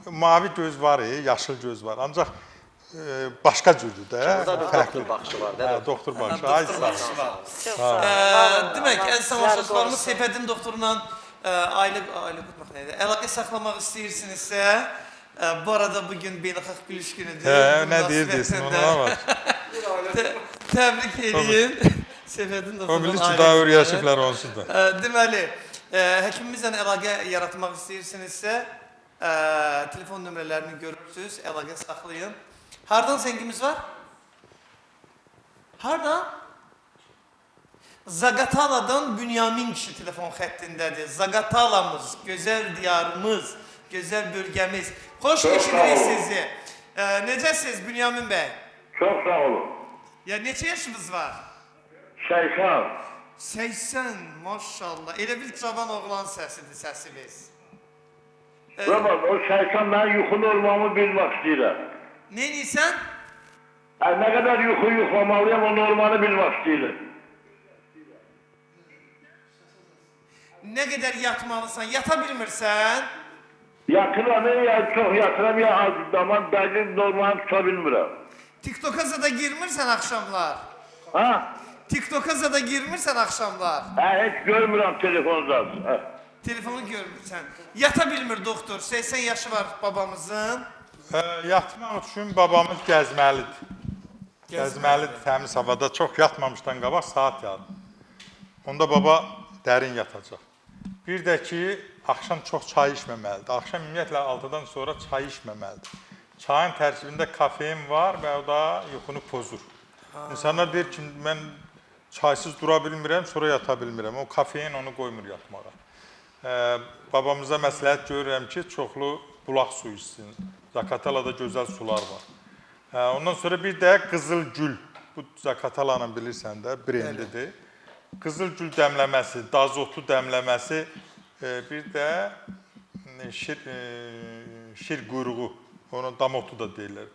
mavi göz var, yaşıl göz var. Ancaq başqa cürdür də. Burada bir doktor baxışı var da. Doktor baxışı. Ay sağ ol. Demək, əziz tamaşaçılarımız Seyfəddin doktorla ailə qurmaq nədir? Əlaqə saxlamaq istəyirsinizsə, bu arada bugün beynəlxalq gülüş günüdür. Nə deyirsən, ona var. Təbrik edin. Seyfəddin doktorla o bilir ki, daha öyrəşiblər onsuz da. Deməli, həkimimizlə əlaqə yaratmaq istəyirsinizsə, telefon nömrələrini görürsünüz, əlaqə saxlayın. Hardan zəngimiz var? Hardan? Zaqataladan Bünyamin kişi telefon xəttindədir. Zaqatalamız, gözəl diyarımız, gözəl bölgəmiz. Xoş eşidirik sizi. Necəsiniz Bünyamin bəy? Çok sağ olun. Ya neçə yaşınız var? 80. 80, maşallah. Elə bil cavan oğlan səsidir səsiniz. Ramaz, o 80 ben yuxulu olmamı bilmek istəyirəm. Ne deyirsən? Ne kadar yuxu yuxlamalıyam, o normanı bilmek istəyirəm. Ne qədər yatmalısan, yata bilmirsən? Yatıram ya çok yatıram ya az zaman belki normanı tuta bilmirəm. TikTok'a zada girmirsən axşamlar. Ha? TikTok'a zada girmirsən axşamlar. Hiç görmürəm telefonda. Telefonu görmürsən. Yata bilmir doktor. 80 yaşı var babamızın. Yatmaq üçün babamız gəzməlidir. Gəzməlidir təmiz havada. Çox yatmamışdan qabaq saat yatır. Onda baba dərin yatacaq. Bir də ki, axşam çox çay içməməlidir. Axşam ümumiyyətlə 6-dan sonra çay içməməlidir. Çayın tərkibində kafein var və o da yuxunu pozur. İnsanlar deyir ki, mən çaysız dura bilmirəm, sonra yata bilmirəm. O kafein onu qoymur yatmağa. Babamıza məsləhət görürəm ki, çoxlu bulaq suyu içsin. Zakatalada gözəl sular var. Ondan sonra bir də qızıl gül. Bu Zakatalanın bilirsən də, brendidir. Qızıl gül dəmləməsi, dazotu dəmləməsi, bir də şir quyruğu, onun damotu da deyirlər.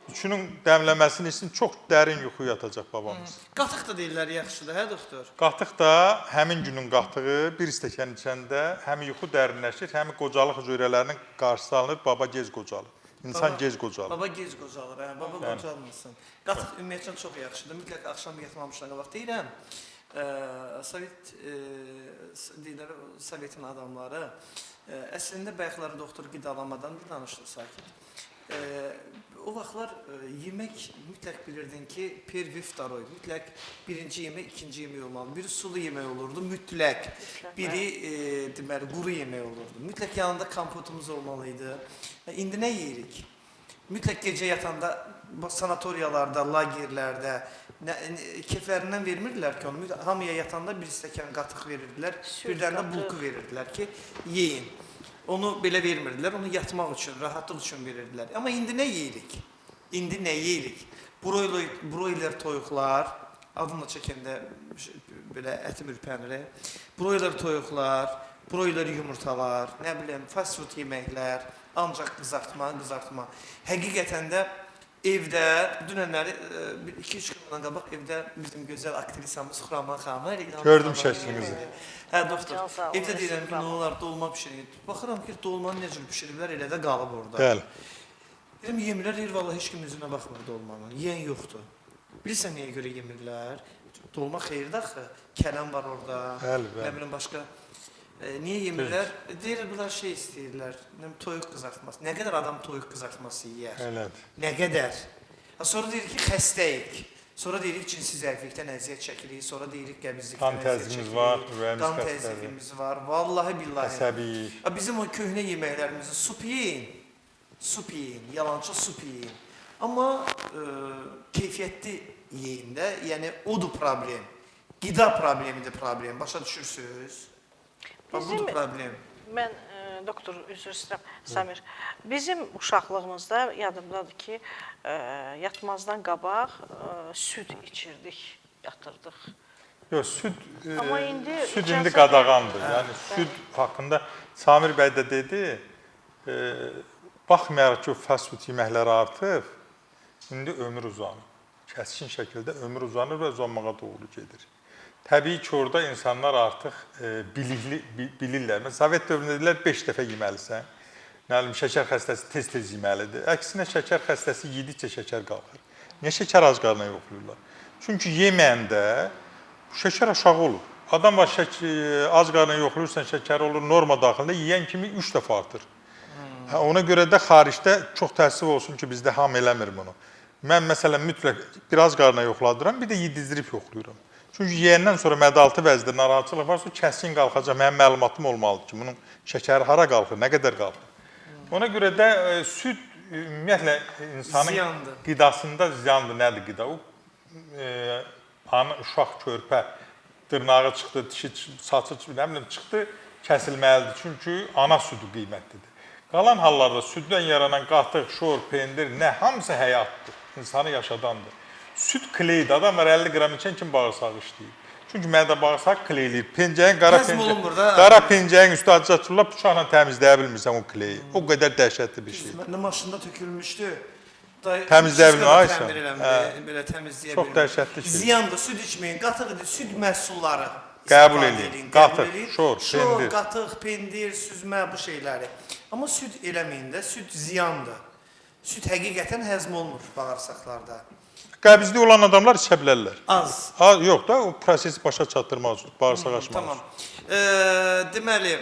Üçünün dəmləməsini için çox dərin yuxu yatacaq babamız. Qatıq da deyirlər yaxşıdır, hə doktor? Qatıq da həmin günün qatığı bir stəkan içəndə həm yuxu dərinləşir, həm qocalıq hüceyrələrinin qarşısı alınır, baba gec qocalır. İnsan gec qocalır. Baba gec qocalır, hə, baba qocalmırsın. Qatıq ümumiyyətlə çox yaxşıdır. Mütləq axşam yatmamışdan qabaq deyirəm. Sovetin adamları əslində bayaqları doktor qidalamadan da danışdı sakit. O vaxtlar yemək mütləq bilirdin ki, pervi ftaroy, mütləq birinci yemək, ikinci yemək olmalı. Biri sulu yemək olurdu, mütləq. Biri deməli, quru yemək olurdu. Mütləq yanında kompotumuz olmalıydı. İndi nə yeyirik? Mütləq gecə yatanda sanatoriyalarda, lagerlərdə keflərindən vermirdilər ki, onu hamıya yatanda bir stəkan qatıq verirdilər, birdən də bulku verirdilər ki, yeyin. Onu belə vermirdilər, onu yatmaq üçün, rahatlıq üçün verirdilər. Amma indi nə yeyirik? İndi nə yeyirik? Broiler toyuqlar, adını çəkəndə belə ətim ürpənir. Broiler toyuqlar, broiler yumurtalar, nə biləm, fast food yeməklər, ancaq qızartma. Həqiqətən də evdə, dünənləri 2-3 gündən qabaq evdə bizim gözəl aktrisamız Xuraman xanımı. Gördüm şəklinizi. Hə, doktor, evdə deyirəm ki, nə olar, dolma pişirir. Baxıram ki, dolmanı necə pişiriblər, elə də qalıb orada. Bəli. Deyirəm, yemirlər, deyir, vallahi heç kim üzünə baxmır dolmanın, yeyən yoxdur. Bilirsən niyə görə yemirlər? Dolma xeyirdə axı, kələm var orada, nə biləm, başqa. Niyə yemirlər? Deyirlər, bunlar şey istəyirlər, toyuq qızartması. Nə qədər adam toyuq qızartması yeyər? Elədir. Nə qədər? Sonra deyir ki, xəstəyik. Sonra deyirik cinsi zəiflikdən əziyyət çəkirik, sonra deyirik qəbizlikdən əziyyət çəkirik. Qan təzyiqimiz var, vallahi billahi. Əsəbiyik. Bizim o köhnə yeməklərimizi sup yeyin, yalancı sup yeyin. Amma keyfiyyətli yeyin də, yəni odur problem. Qida problemidir problem, başa düşürsünüz? Budur problem. Mən, doktor, üzr istəyirəm, Samir, bizim uşaqlığımızda yadımdadır ki, yatmazdan qabaq süd içirdik, yatırdıq. Yox, süd indi qadağandır. Yəni, süd haqqında Samir bəy də dedi, baxmayaraq ki, o fast food yeməkləri artıq, indi ömür uzanır. Kəskin şəkildə ömür uzanır və uzanmağa doğru gedir. Təbii ki, orada insanlar artıq bilirlər. Sovet dövründə dedilər, 5 dəfə yeməlisən. Şəkər xəstəsi tez-tez yeməlidir. Əksinə, şəkər xəstəsi yedikcə şəkər qalxır. Niyə şəkər ac qarnına yoxlayırlar? Çünki yeməyəndə şəkər aşağı olur. Adam var, ac qarnına yoxlayırsan, şəkər olur, norma daxilində yeyən kimi 3 dəfə artır. Ona görə də xaricdə çox təəssüf olsun ki, bizdə hamı eləmir bunu. Mən, məsələn, mütləq biraz qarnına yoxladıram, bir də yedizdirib yoxlayıram. Çünki yeyəndən sonra mədaltı vəzdə narahatçılıq varsa, kəskin qalxacaq, mənim məlumatım olmalıdır ki, bunun şəkəri hara qalxır, nə qədər qalxır. Ona görə də süd ümumiyyətlə insanın qidasında ziyandır, nədir qida? Uşaq körpə, dırnağı çıxdı, dişi, saçı çıxdı, kəsilməlidir. Çünki ana südü qiymətlidir. Qalan hallarda süddən yaranan qatıq, şor, pendir, nə, hamısı həyatdır, insanı yaşadandır. Süd kleydir, adam var 50 qram içən kim bağırsaq işləyir. Çünki mədə bağırsaq kleyliyir. Pencəyin, qara pencəyin üstü acı açırlar, bıçaqla təmizləyə bilmirsən o kleyi. O qədər dəhşətli bir şey. Məndə maşında tökülmüşdü. Təmizləyə bilmirsən? Belə təmizləyə bilmirsən. Çox dəhşətli şey. Ziyandır, süd içməyin, qatıqdır, süd məhsulları. Qəbul edin, qatıq, şor, pendir. Qatıq, pendir, süzmə, bu şeyləri. Amma süd eləməyin də, süd ziyandır. Süd həqiqətən həzm olmur bağırsaqlarda. Qəbizli olan adamlar içə bilərlər. Az. Yox da, o prosesi başa çatdırmaq üçün, bağırsaq açmaq Tamam. üçün. Deməli,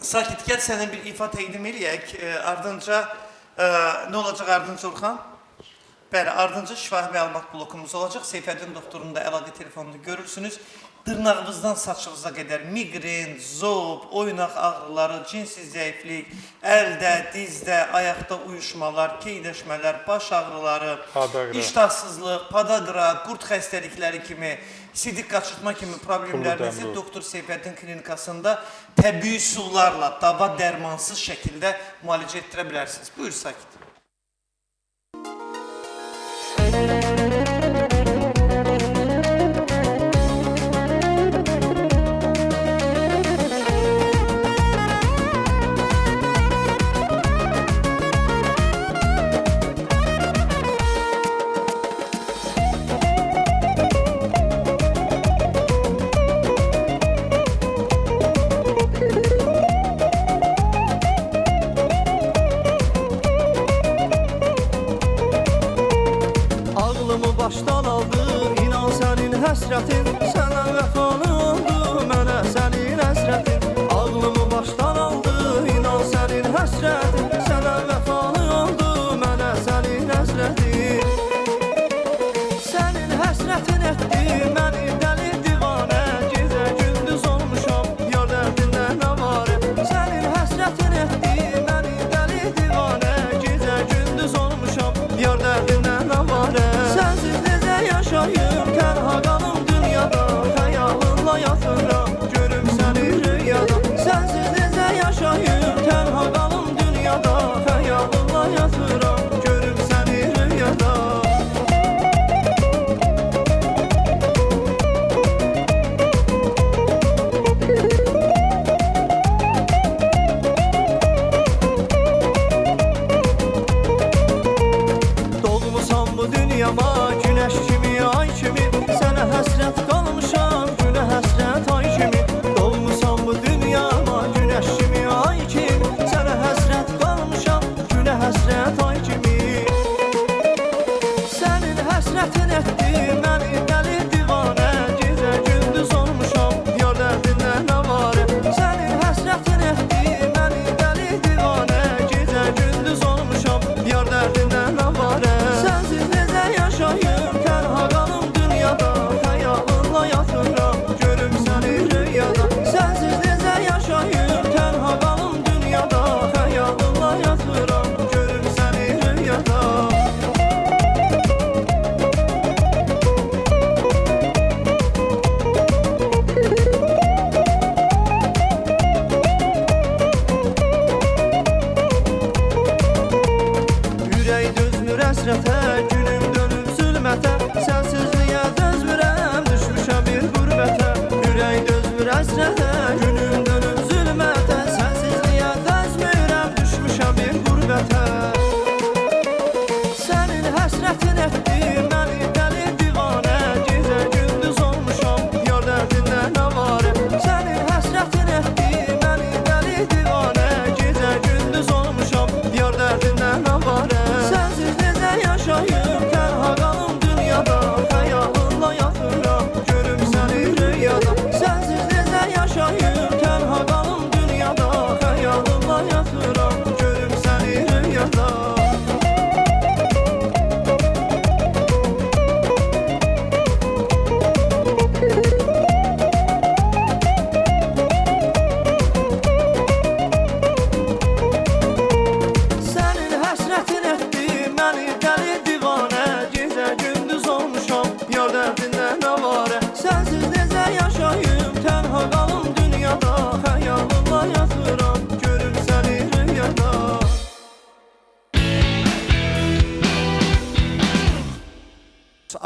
sakit gəl sənin bir ifa təqdim eləyək. Ardınca, nə olacaq ardınca Orxan? Bəli, ardınca şifahi məlumat blokumuz olacaq. Seyfəddin doktorunun da əlaqə telefonunu görürsünüz. Dırnağımızdan saçınıza qədər migren, zob, oynaq ağrıları, cinsiz zəiflik, əldə, dizdə, ayaqda uyuşmalar, keyləşmələr, baş ağrıları, iştahsızlıq, padagra, qurt xəstəlikləri kimi, sidik qaçırtma kimi problemlərinizi Doktor Seyfəddin klinikasında təbii üsullarla, dava dərmansız şəkildə müalicə etdirə bilərsiniz. Buyur, sakit. Başdan aldı, inan sənin həsrətin, sənə vəfalı oldu, mənə sənin həsrətin. Ağlımı başdan aldı, inan sənin həsrətin, sənə vəfalı oldu, mənə sənin həsrətin. Sənin həsrətin etdi, məni dəli divanə, gecə gündüz olmuşam, yar dərdində nə var? Sənin həsrətin etdi, məni dəli divanə, gecə gündüz olmuşam, yar dərdində nə var? Sənsiz yaşayım, tənha qalım dünyada, xəyalınla yatıram, görüm səni rüyada. Sənsiz necə yaşayım, tənha qalım dünyada, xəyalınla yatıram, görüm səni rüyada. Doğmusan bu dünyama, güneş kimi, ay kimi, sənə həsrət qalmışam, günə həsrət ay kimi. Doğmusan bu dünyama, güneş kimi, ay kimi, sənə həsrət qalmışam, günə həsrət ay kimi. Sənin həsrətin etdi, məni dəli divanə, gecə gündüz olmuşam, yar dərdində nə var? Sənin həsrətin etdi, məni dəli divanə, gecə gündüz olmuşam, yar dərdində nə var? Sənsiz necə yaşayım, tənha qalım dünyada, xəyalınla yatıram, görüm səni rüyada. Sənsiz necə yaşayım, tənha qalım dünyada, xəyalınla yatıram, görüm səni rüyada. Ürək dözmür əsrətə, günüm dönür zülmətə, sənsizliyə dözmürəm, düşmüşəm bir qürbətə. Ürək dözmür əsrətə, günüm dönür zülmətə, sənsizliyə dözmürəm, düşmüşəm bir qürbətə. Sənin həsrətin etdi, məni dəli divanə, gecə gündüz olmuşam, yar dərdində nə var? Sənin həsrətin etdi, məni dəli divanə, gecə gündüz olmuşam, yar dərdində nə var? Sənsiz necə yaşayım, tənha qalım dünyada, xəyalınla yatıram, görüm səni rüyada. Sənsiz necə yaşayım, tənha qalım dünyada, xəyalınla yatıram, görüm səni rüyada. Sənin həsrətin etdi, məni dəli divanə, gecə gündüz olmuşam, yar dərdində nə var? Sənsiz necə yaşayım, tənha qalım dünyada, xəyalınla yatıram, görüm səni rüyada.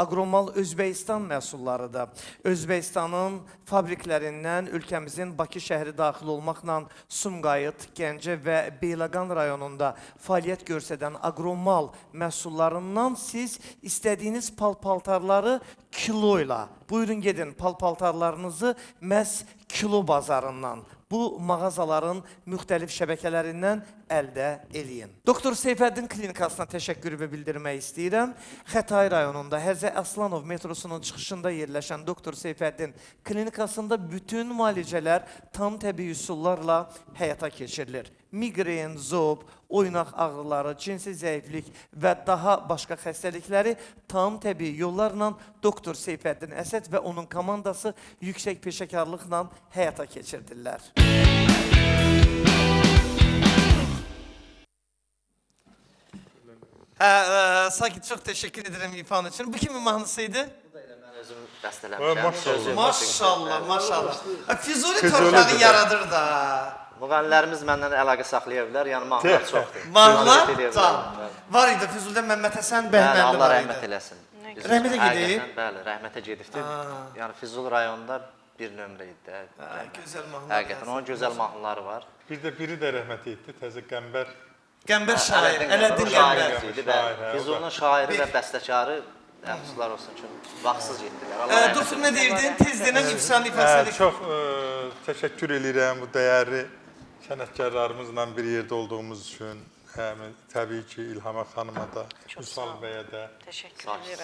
Agromal Özbəkistan məhsullarıdır. Özbəkistanın fabriklərindən ölkəmizin Bakı şəhəri daxil olmaqla Sumqayıt, Gəncə və Beyləqan rayonunda fəaliyyət göstərən agromal məhsullarından siz istədiyiniz pal-paltarları kilo ilə, buyurun gedin pal-paltarlarınızı məhz kilo bazarından bu mağazaların müxtəlif şəbəkələrindən əldə eləyin. Doktor Seyfəddin klinikasına təşəkkürümü bildirmək istəyirəm. Xətai rayonunda Həzə Aslanov metrosunun çıxışında yerləşən Doktor Seyfəddin klinikasında bütün müalicələr tam təbii üsullarla həyata keçirilir. Migren, zob, oynaq ağrıları, cinsi zəiflik və daha başqa xəstəlikləri tam təbii yollarla Doktor Seyfəddin Əsəd və onun komandası yüksək peşəkarlıqla həyata keçirdirlər. Sakit, çox təşəkkür edirəm ifan üçün. Bu kimin mahnısıydı? Bu da elə mən özüm bəstələmişəm. Maşallah, maşallah. Füzuli torpağı yaradır da. Müğənnilərimiz məndən əlaqə saxlaya bilər, yəni mahnılar çoxdur. Mahnılar? Var idi, Füzulidə Məmməd Həsən Bəhmənli Allah var rəhmət idi. eləsin. Rəhmətə gedib? Bəli, rəhmətə gedibdir. Yəni Füzuli rayonunda bir nömrə idi. Gözəl mahnılar. Həqiqətən, onun gözəl mahnıları var. Biri də rəhmət etdi, təzə Qəmbər. Qəmbər şair, Ələddin Qəmbər. Füzulinin şairi və bəstəkarı əfsuslar olsun ki, vaxtsız getdilər. Doktor, nə deyirdin? Tez denən ifsan ifasəlik. Çox təşəkkür edirəm bu dəyərli sənətkarlarımızla bir yerdə olduğumuz üçün. Təbii ki, İlhama xanıma da, Üsal bəyə də,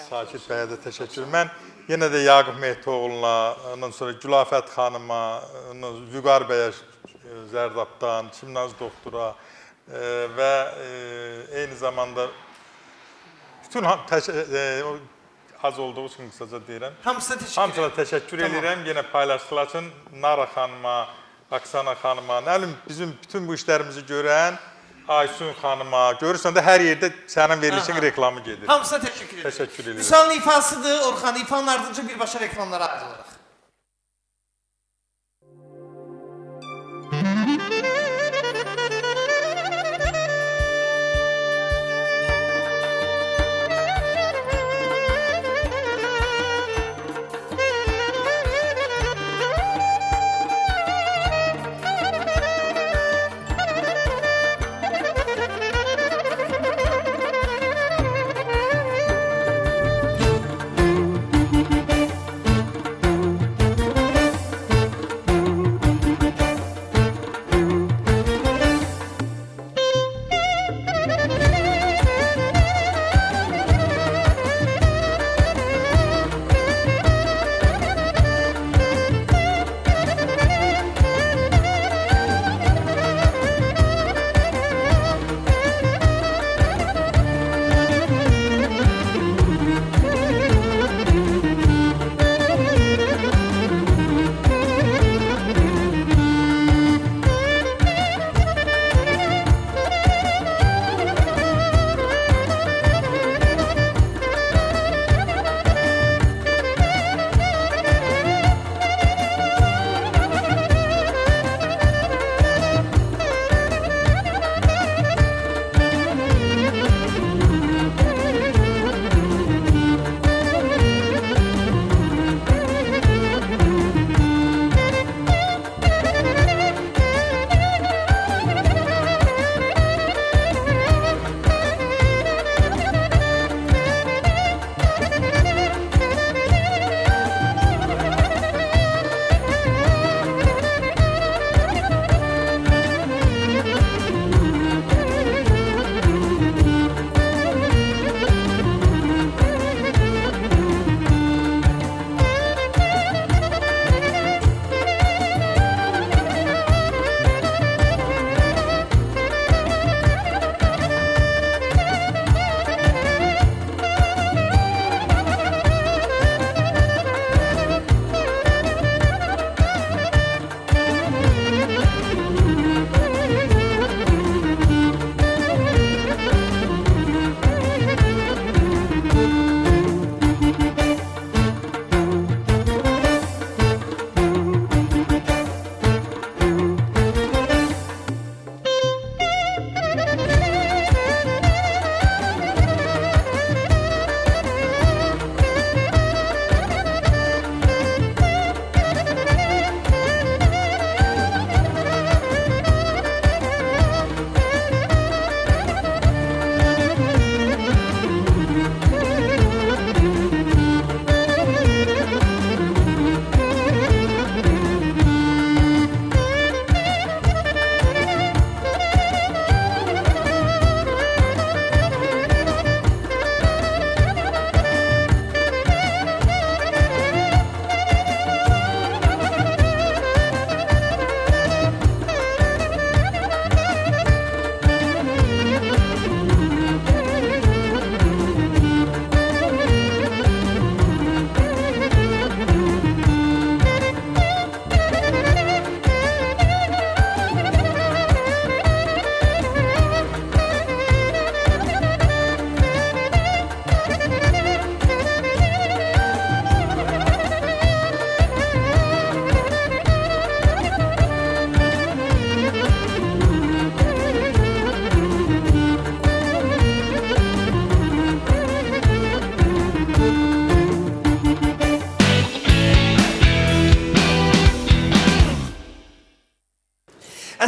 Sakit bəyə də təşəkkür edirəm. Mən yenə də Yaqub Mehtoğlu'na, ondan sonra Gülafət xanıma, Vüqar bəyə Zərdabdan, Çimnaz doktora və eyni zamanda bütün az olduğu üçün qısaca deyirəm. Hamısına təşəkkür edirəm. Yenə paylaşdılar üçün Nara xanıma, Aksana xanıma, nə bilim bizim bütün bu işlərimizi görən Aysun xanıma, görürsən də hər yerdə sənin verilişin reklamı gedir. Hamısına təşəkkür edirəm. Təşəkkür edirəm. Vüsalın ifasıdır, Orxan. İfanın ardınca birbaşa reklamlara ayrılırıq.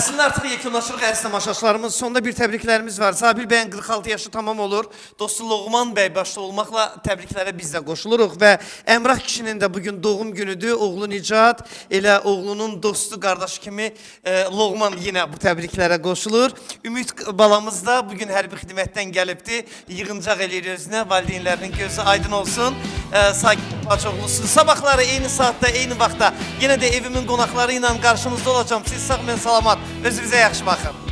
Əslində artıq yekunlaşırıq əziz tamaşaçılarımız. Sonda bir təbriklərimiz var. Sabil bəyin 46 yaşı tamam olur. Dostu Loğman bəy başda olmaqla təbriklərə biz də qoşuluruq və Əmrah kişinin də bugün doğum günüdür. Oğlu Nicat, elə oğlunun dostu, qardaşı kimi Loğman yenə bu təbriklərə qoşulur. Ümid balamız da bugün hərbi xidmətdən gəlibdir. Yığıncaq eləyir özünə, valideynlərinin gözü aydın olsun. Sakit Paçoğlusu. Sabahları eyni saatdə, eyni vaxtda yenə də evimin qonaqları ilə qarşınızda olacağım. Siz sağ, mən salamat. Özünüzə yaxşı baxın.